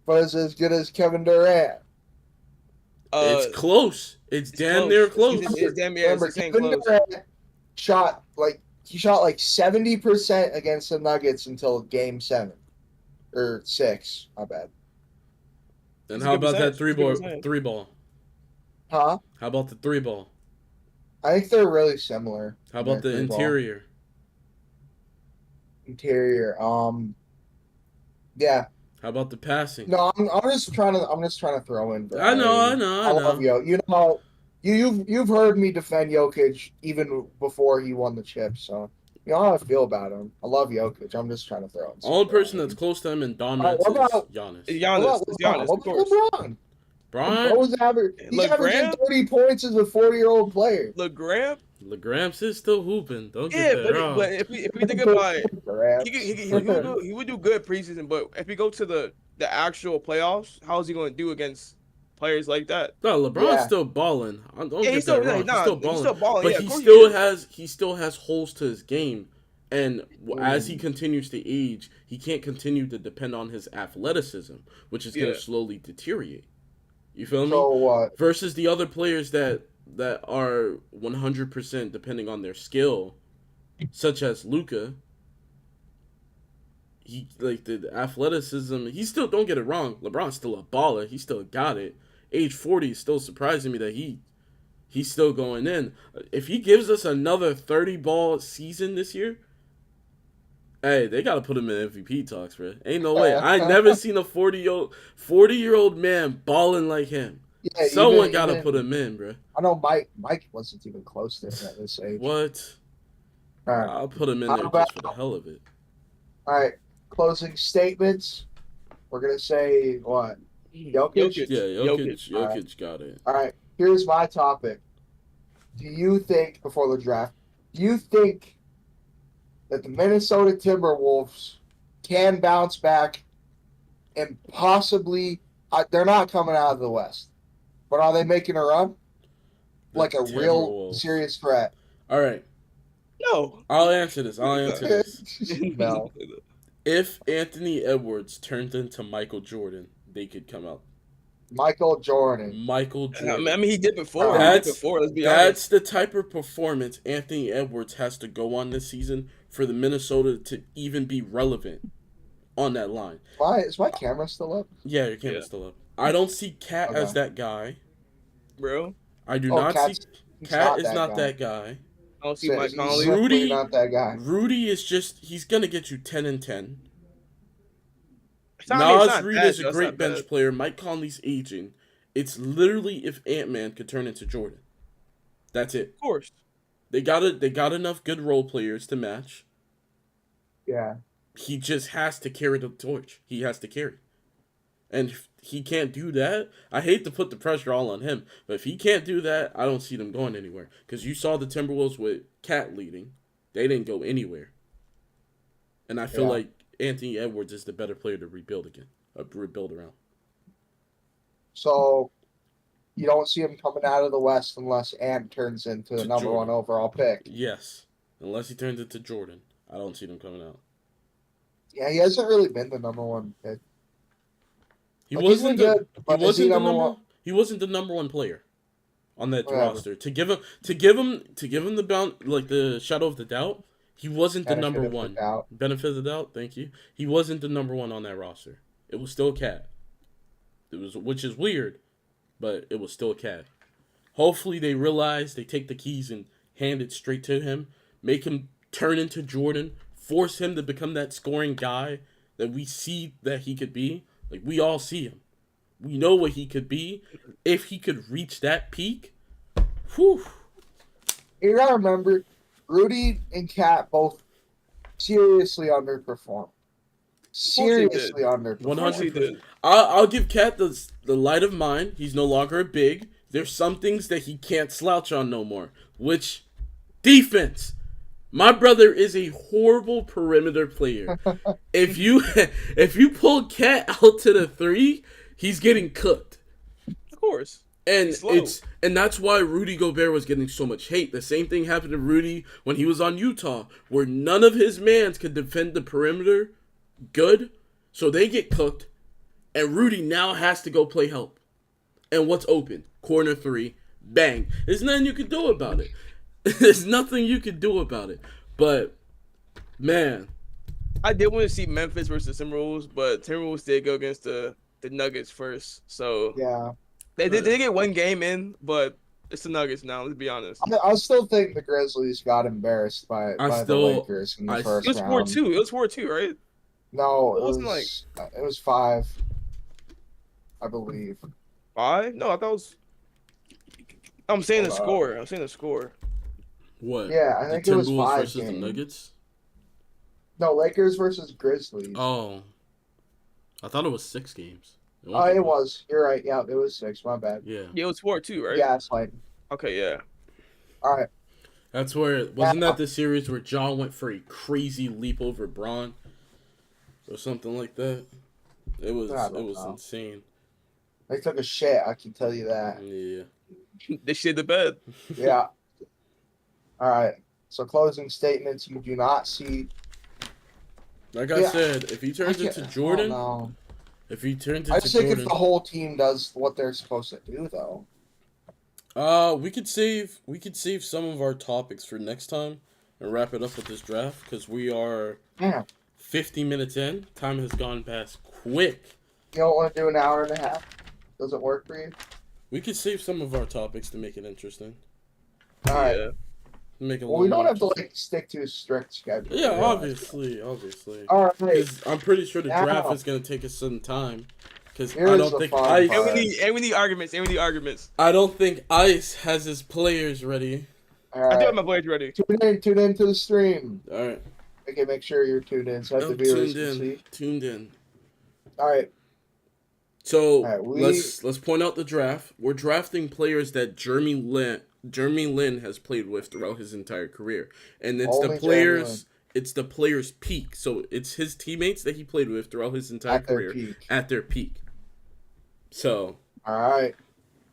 But it's as good as Kevin Durant. It's close. It's damn near close. It's damn near close. Durant shot like 70% against the Nuggets until Game 7 or 6. My bad. And how about that three ball? Huh? How about the 3 ball? I think they're really similar. How about the interior? Yeah. How about the passing? No, I'm just trying to throw in. I know. I love Jokic. You know, you've heard me defend Jokic even before he won the chip. So you know how I feel about him. I love Jokic. I'm just trying to throw in. Only person that's close to him in dominance is Giannis. Giannis, of course. LeBron. He's averaging 30 points as a 40-year-old player. LeGramps is still hooping. Don't get that wrong. But if we think about it, he would do good preseason. But if we go to the actual playoffs, how is he going to do against players like that? No, LeBron's still balling. Don't get that wrong. He's still balling. He's still balling. But he still has holes to his game And as he continues to age, he can't continue to depend on his athleticism, which is going to slowly deteriorate. You feel me? So what? Versus the other players that are 100% depending on their skill, such as Luka. He like the athleticism. He still, don't get it wrong, LeBron's still a baller. He still got it. Age 40 is still surprising me that he's still going in. If he gives us another 30-ball season this year, hey, they gotta put him in MVP talks, bro. Ain't no way. I never seen a 40-year-old man balling like him. Yeah, Someone gotta put him in, bro. I know Mike wasn't even close to him at this age. What? All right. I'll put him in there just for the hell of it. All right. Closing statements. We're gonna say what? Jokic? Yeah, Jokic got it. All right. Here's my topic. Do you think, before the draft, do you think that the Minnesota Timberwolves can bounce back and possibly, they're not coming out of the West, but are they making a run? Like a real serious threat? All right. No. I'll answer this. No. If Anthony Edwards turns into Michael Jordan, they could come out. Michael Jordan. I mean, he did before. That's honest. the type of performance Anthony Edwards has to go on this season for the Minnesota to even be relevant on that line. Why is my camera still up? Yeah, your camera's still up. I don't see Cat as that guy. Bro? I do not see Cat is not that guy. I don't see Mike Conley. Rudy, not that guy. Rudy is just, he's going to get you 10 and 10. Nas Nas Reed is a great bench player. Mike Conley's aging. It's literally if Ant-Man could turn into Jordan. That's it. Of course. They got enough good role players to match. Yeah. He just has to carry the torch. He has to carry. And if he can't do that, I hate to put the pressure all on him, but if he can't do that, I don't see them going anywhere. Because you saw the Timberwolves with Cat leading. They didn't go anywhere. And I feel like Anthony Edwards is the better player to rebuild around. So you don't see him coming out of the West unless Ant turns into the number one overall pick. Yes. Unless he turns into Jordan. I don't see them coming out. Yeah, he hasn't really been the number one pick. He wasn't the number one player on that roster. To give him the shadow of the doubt, he wasn't the number one. Benefit of the doubt, thank you. He wasn't the number one on that roster. It was still Cat. Which is weird, but it was still Cat. Hopefully they realize, they take the keys and hand it straight to him, make him turn into Jordan, force him to become that scoring guy that we see that he could be. Like, we all see him. We know what he could be. If he could reach that peak, whew. You gotta remember, Rudy and Cat both seriously underperformed. Seriously underperformed. 100%. I'll give Cat the light of mine. He's no longer a big. There's some things that he can't slouch on no more. Which, defense. My brother is a horrible perimeter player. If you pull Cat out to the 3, he's getting cooked. Of course. And that's why Rudy Gobert was getting so much hate. The same thing happened to Rudy when he was on Utah, where none of his mans could defend the perimeter good, so they get cooked, and Rudy now has to go play help. And what's open? Corner 3, bang. There's nothing you can do about it. There's nothing you can do about it. But, man. I did want to see Memphis versus Timberwolves, but Timberwolves did go against the Nuggets first. So yeah, they did get one game in, but it's the Nuggets now, let's be honest. I still think the Grizzlies got embarrassed by the Lakers in the first round. It was 4-2, right? No, it was 5, I believe. 5? No, I thought it was... I'm saying the score. What? Yeah, I think it was 5 versus the Nuggets? No, Lakers versus Grizzlies. Oh. I thought it was 6 games. It was. You're right. Yeah, it was 6. My bad. Yeah. Yeah, it was 4-2, right? Yeah, it's like. Okay, yeah. All right. That's where... Wasn't that the series where John went for a crazy leap over Braun? Or something like that? It was insane. They took a shit, I can tell you that. Yeah. They shit the bed. Yeah. All right. So closing statements. You do not see. Like I said, if he turns I into can't- Jordan, Oh, no. if he turns I into just think Jordan, if the whole team does what they're supposed to do, though. we could save some of our topics for next time and wrap it up with this draft because we are Yeah. 50 minutes in. Time has gone past quick. You don't want to do an hour and a half? Doesn't work for you? We could save some of our topics to make it interesting. All right. Yeah. Make it a Well, we little don't more have to interesting. like stick to a strict schedule. Yeah, Yeah. obviously. All right. Because I'm pretty sure the Now. draft is gonna take us some time. Because I Here's don't the think fun Ice. part. And we need arguments. And we need arguments. I don't think Ice has his players ready. All I do have right. my players ready. Tune in to the stream. All right. Okay, make sure you're tuned in so that the I'm viewers tuned can in. see. Tuned in. All right. So Alright, let's point out the draft. We're drafting players that Jeremy Lin has played with throughout his entire career, and it's Only the Jeremy players. Lin. It's the players' peak. So it's his teammates that he played with throughout his entire At their career peak. at their peak. So All right.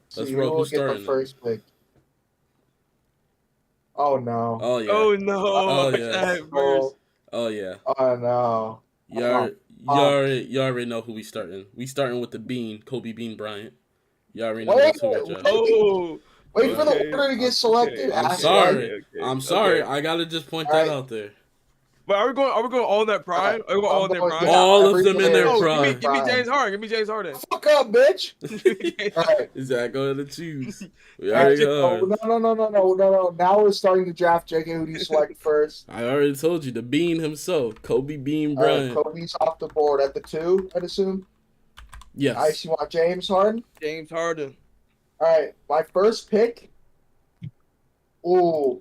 So Let's you roll. will Who's get the starting? first pick. Oh no. oh yeah, Oh no! Oh, yeah. That Oh, verse. oh yeah. oh no. You already know who we starting. We starting with the Bean, Kobe Bean Bryant. You already know Wait, that's who we draft. Oh. Wait for the Okay. order to get selected. Okay. I'm Ask sorry. like- I'm sorry. Okay. I gotta just point Alright. that out there. But are we going all in that prime? Are we going all in their I'm prime? going- All of every them in player their Oh, is prime. give me James Harden. Give me James Harden. Fuck up, bitch. All right. Is that going to choose? We All right, already no, are. no. Now we're starting to draft. JK, who do you select first? I already told you the Bean himself, Kobe Bean All right, Bryant. Kobe's off the board at the 2, I'd assume. Yes. Ice, you want James Harden? James Harden. All right, my first pick. Ooh.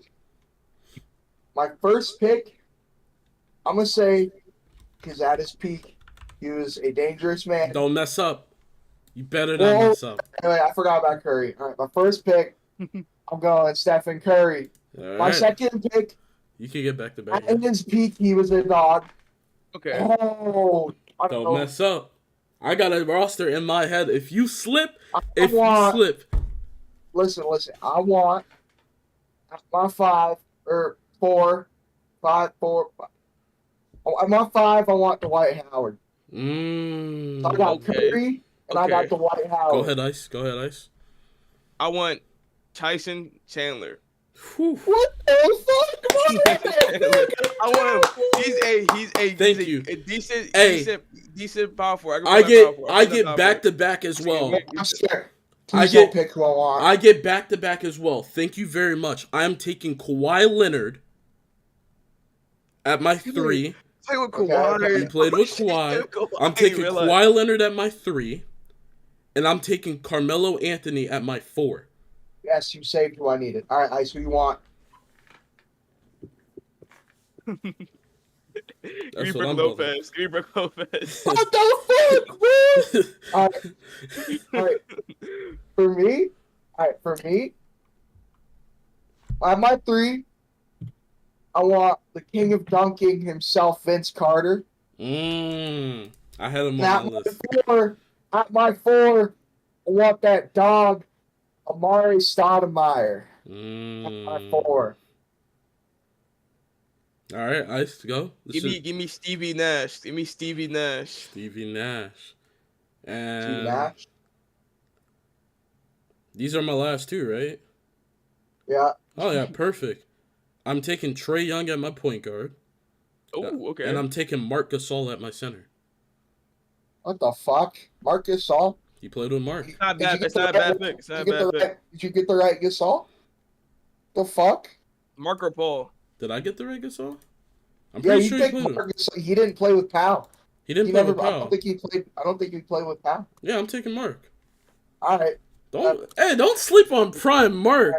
My first pick, I'm going to say, because at his peak, he was a dangerous man. Don't mess up. You better not Well, mess up. Anyway, I forgot about Curry. All right, my first pick, I'm going Stephen Curry. All My right. second pick, You can get back to back. at his peak, he was a dog. Okay. Oh, I Don't know. mess up. I got a roster in my head. If you slip, Listen. I want my 5 or 4, 5, 4. I'm on 5. I want Dwight Howard. So I got Mm. Okay. Curry and I got Okay. Dwight Howard. Go ahead, Ice. I want Tyson Chandler. Whew. What the fuck? I want him. He's a Thank he's a, you. a decent Hey. decent power forward. I get back to back as well. I'm scared. I Please get- don't pick who I want. I get back to back as well. Thank you very much. I am taking Kawhi Leonard at my 3. Play with Okay, Kawhi. okay. You played with Kawhi. I'm taking Kawhi Leonard at my 3. And I'm taking Carmelo Anthony at my 4. Yes, you saved who I needed. All right, Ice, who you want? Give me That's what Brook I'm Lopez. Give me Brook Lopez. What the fuck, bro? All right. For me, at my 3, I want the king of dunking himself, Vince Carter. I had him At on my my list. 4, I want that dog, Amari Stoudemire. At my 4. All right, Ice, go. give me Stevie Nash. Give me Stevie Nash. Stevie Nash. Steve And Nash. these are my last 2, right? Yeah. Oh yeah, perfect. I'm taking Trae Young at my point guard. Oh, okay. And I'm taking Marc Gasol at my center. What the fuck? Marcus Gasol? He played with Mark. It's not Did you bad. get It's the not a right- bad pick. It's not a Did you get bad the pick. right- Did you get the right Gasol? The fuck? Mark or Paul. Did I get the right Gasol? I'm Yeah, pretty you sure he think played with. Marcus? He didn't play with Powell. He didn't He play never. with I Powell. don't think he played. I don't think he played with Powell. Yeah, I'm taking Mark. All right. Don't sleep on prime Mark.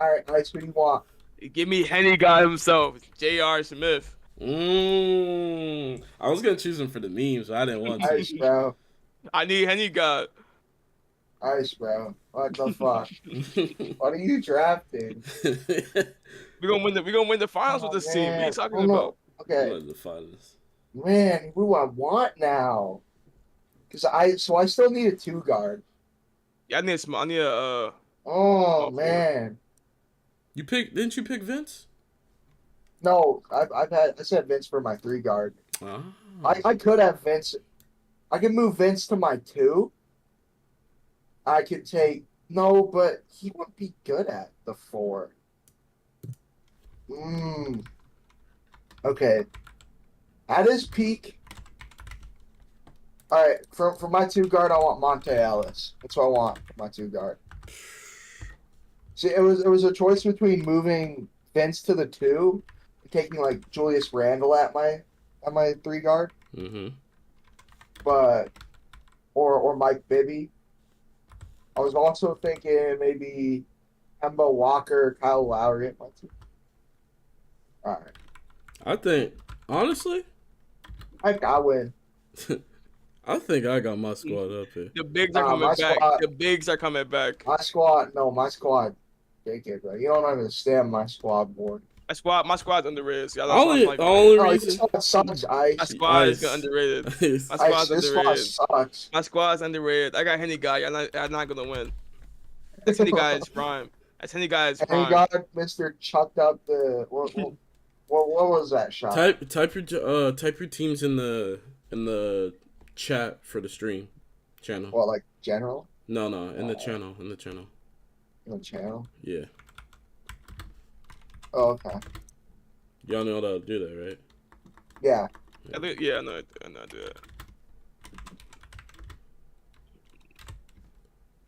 All right. Nice. Who do you want? Give me Henny guy himself. J.R. Smith. I was gonna choose him for the memes, but I didn't want to. Nice, bro. I need Henny guy. Nice, bro. What the fuck? What are you drafting? We're gonna win the finals with this team. What are you talking about? Okay, What are the finals? man. Who I want now? Because I still need a 2 guard. Yeah, I need Oh man. Didn't you pick Vince? No, I said Vince for my 3 guard. Ah. I could have Vince. I could move Vince to my 2. I could take no, but he wouldn't be good at the 4. Okay. At his peak. All right, for my 2 guard, I want Monte Ellis. That's what I want for my 2 guard. See, it was a choice between moving Vince to the 2, and taking like Julius Randle at my 3 guard, but or Mike Bibby. I was also thinking maybe Kemba Walker, Kyle Lowry at my 2. All right. I think honestly, I win. I think I got my squad up here. The bigs are coming back. The bigs are coming back. My squad, JK, bro. You don't understand my squad board. My squad's underrated. Yeah, Only reason. Your squad sucks, Ice. My squad is underrated. My squad's underrated. Sucks. My squad's underrated. I got Henny guy. I'm not gonna win. That's Henny guy's prime. That's Henny guy's prime. Henny guy, Mr. chucked up the what was that shot? Type your teams in the chat for the stream channel. What, like general? No, in the channel. In the channel? Yeah. Oh, okay. Y'all know how to do that, right? Yeah. I know I do that.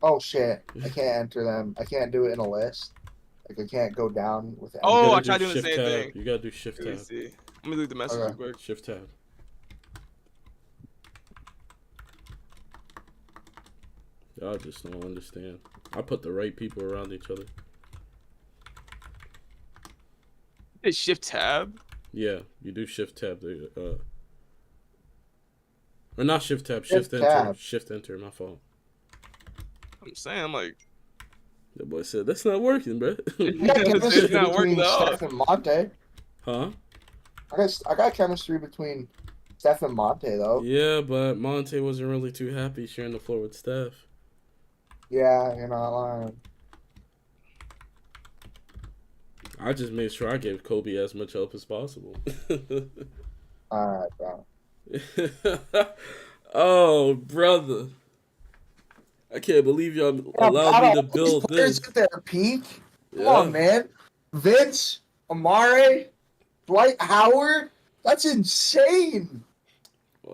Oh shit! I can't enter them. I can't do it in a list. Like I can't go down with. Oh, I tried doing the same thing. You gotta do shift tab. Let me delete the message real quick. Shift tab. Y'all just don't understand. I put the right people around each other. It's shift tab. Yeah, you do shift tab. Or not shift tab. Shift enter. tab. Shift enter. My fault. I'm saying, I'm like. The boy said that's not working, bro. It's not working at all. Steph and Monte. Huh? I got chemistry between Steph and Monte though. Yeah, but Monte wasn't really too happy sharing the floor with Steph. Yeah, you're not lying. I just made sure I gave Kobe as much help as possible. Alright, bro. Oh, brother. I can't believe y'all allowed me to build this. At their peak? Come on, man. Vince, Amare, Dwight Howard. That's insane.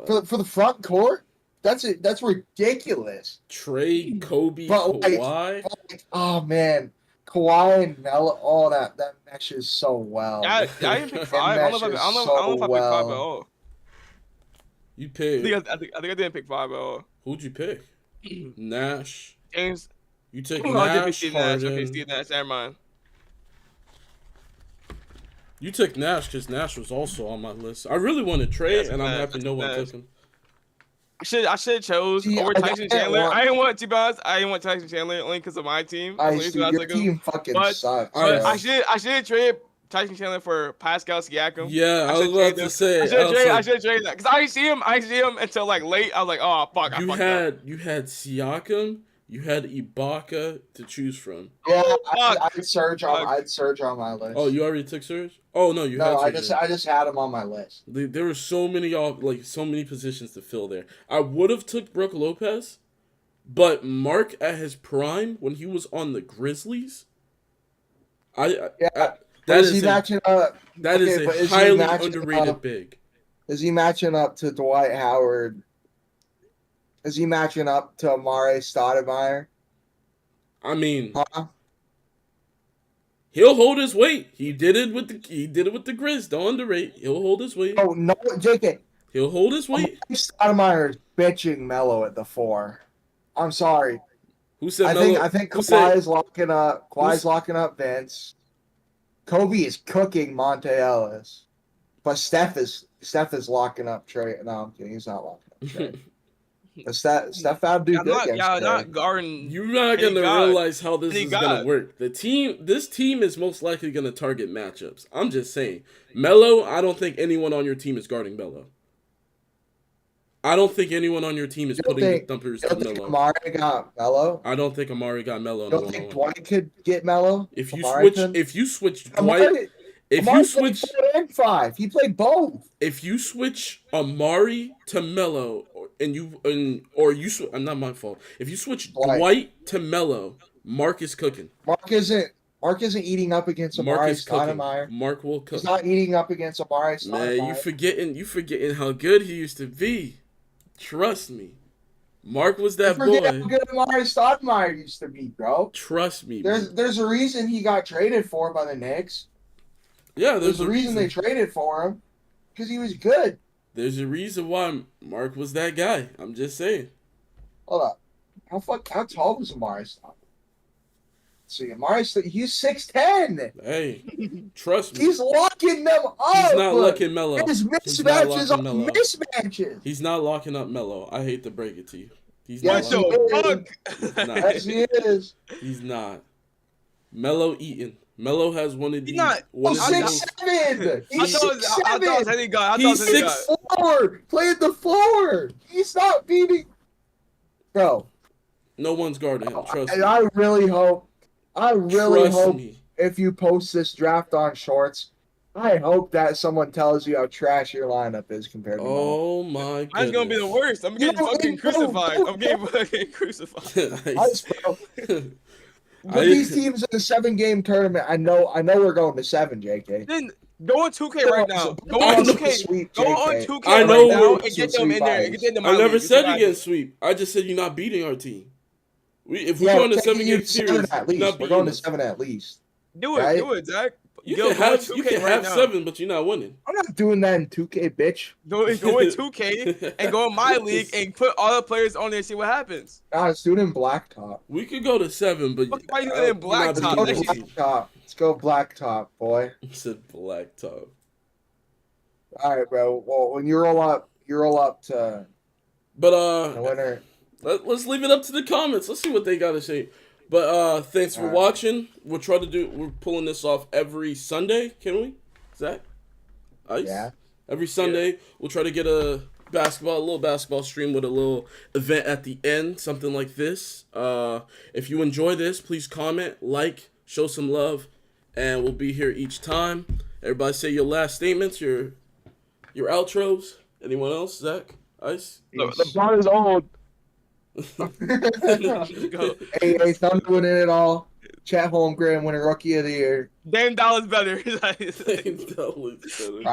For the front court? That's ridiculous. Trey, Kobe, Kawhi. Oh man, Kawhi and Melo. Oh, that meshes so well. I didn't pick 5. I don't know if I picked 5 at all. You picked. I think I didn't pick 5 at all. Who'd you pick? Nash. James. You took I Nash. did pick Steve Nash. Harden. Okay, Steve Nash. Never mind. You took Nash because Nash was also on my list. I really wanted Trey, and I'm happy no one took him. I should have chose over Tyson Chandler. I didn't want to be honest. I didn't want Tyson Chandler only because of my team. Your team fucking sucks. But I should have traded Tyson Chandler for Pascal Siakam. Yeah, I was about to say. I should have traded that because I see him until like late. I was like, oh fuck. You had Siakam. You had Ibaka to choose from. Yeah, I'd Serge on my list. Oh, you already took Serge? Oh no, I just had him on my list. There were so many positions to fill there. I would have took Brook Lopez, but Mark at his prime when he was on the Grizzlies. That is a highly underrated big. Is he matching up to Dwight Howard? Is he matching up to Amare Stoudemire? I mean, he'll hold his weight. He did it with the Grizz. Don't underrate. He'll hold his weight. Oh no, JK. He'll hold his weight. Stoudemire is bitching Melo at the 4. I'm sorry. Who said I Melo? think Kawhi is locking up. Kawhi's locking up Vince. Kobe is cooking Monte Ellis, but Steph is locking up Trey. No, I'm kidding. He's not locking up Trey. Steph found dude good against Trey. Not guarding. You're not gonna realize how this is gonna work. This team is most likely gonna target matchups. I'm just saying, Melo. I don't think anyone on your team is guarding Melo. I don't think anyone on your team is putting the thumpers to Melo. Amari got Melo. I don't think Amari got Melo. Don't think Dwight could get Melo. If you switch If Amari you played switch, 4 and 5. He played both. if you switch Amari to Melo, not my fault. If you switch Dwight to Melo, Mark is cooking. Mark isn't eating up against Mark Amari is cooking. Stoudemire. Mark will cook. He's not eating up against Amari Stoudemire. Man, you forgetting how good he used to be. Trust me. Mark was that Forget boy. how good Amari Stoudemire used to be, bro. Trust me. Bro. There's a reason he got traded for by the Knicks. Yeah, There's a reason they traded for him. Because he was good. There's a reason why Mark was that guy. I'm just saying. Hold up. How tall was Amari Stoudemire? See, he's 6'10". Hey, trust me. He's locking them up. He's not locking Melo. His He's not mismatches locking on Melo. mismatches. He's not locking up Melo. I hate to break it to you. He's Yes, not. What he the is. fuck? Nah. Yes, he is. He's not. Melo eating. Melo has one of the. He's not. One Oh, of the 6'7". I He's thought it was 6'7". any guy. I thought it He's was any guy. 6'4". Played the 4. He's not beating. Bro, No one's guarding him. Trust and me. I really hope Trust me. if you post this draft on shorts, I hope that someone tells you how trash your lineup is compared to mine. Oh my goodness. Mine's gonna be the worst. I'm getting fucking crucified. I'm getting fucking crucified. Ice, bro. But these teams in the 7-game tournament, I know we're going to 7, JK. Then go on 2K right now. Go I on know. 2K. Go on 2K I right know. now and get them in there. Get them in I never league. said It's against sweep. I just said you're not beating our team. If we Yeah, go on a we're taking 7-game you to series, 7 at you're not least. We're beating going to us. 7 at least. Do it. Right? Do it, Zach. You Go can on have 2K right have now. 7, but you're not winning. I'm not doing that in 2K, bitch. Go in 2K and go in my league and put all the players on there and see what happens. Nah, let's do it in blacktop. We could go to 7, but Fuck, why you I- doing you're blacktop? not Let's beating go our team. blacktop. Let's go blacktop, boy. He said black top. All right, bro. Well, when you roll up to But the winner. let's leave it up to the comments. Let's see what they got to say. But thanks for All right. watching. We're pulling this off every Sunday. Can we? Zach? Ice? Yeah. Every Sunday, we'll try to get a little basketball stream with a little event at the end, something like this. If you enjoy this, please comment, like, show some love, and we'll be here each time. Everybody say your last statements, your outros. Anyone else? Zach? Ice? LeBron is old. Go. Hey, Thunder winning it all. Chet Holmgren winning Rookie of the Year. Dame Dollar's better. That was better.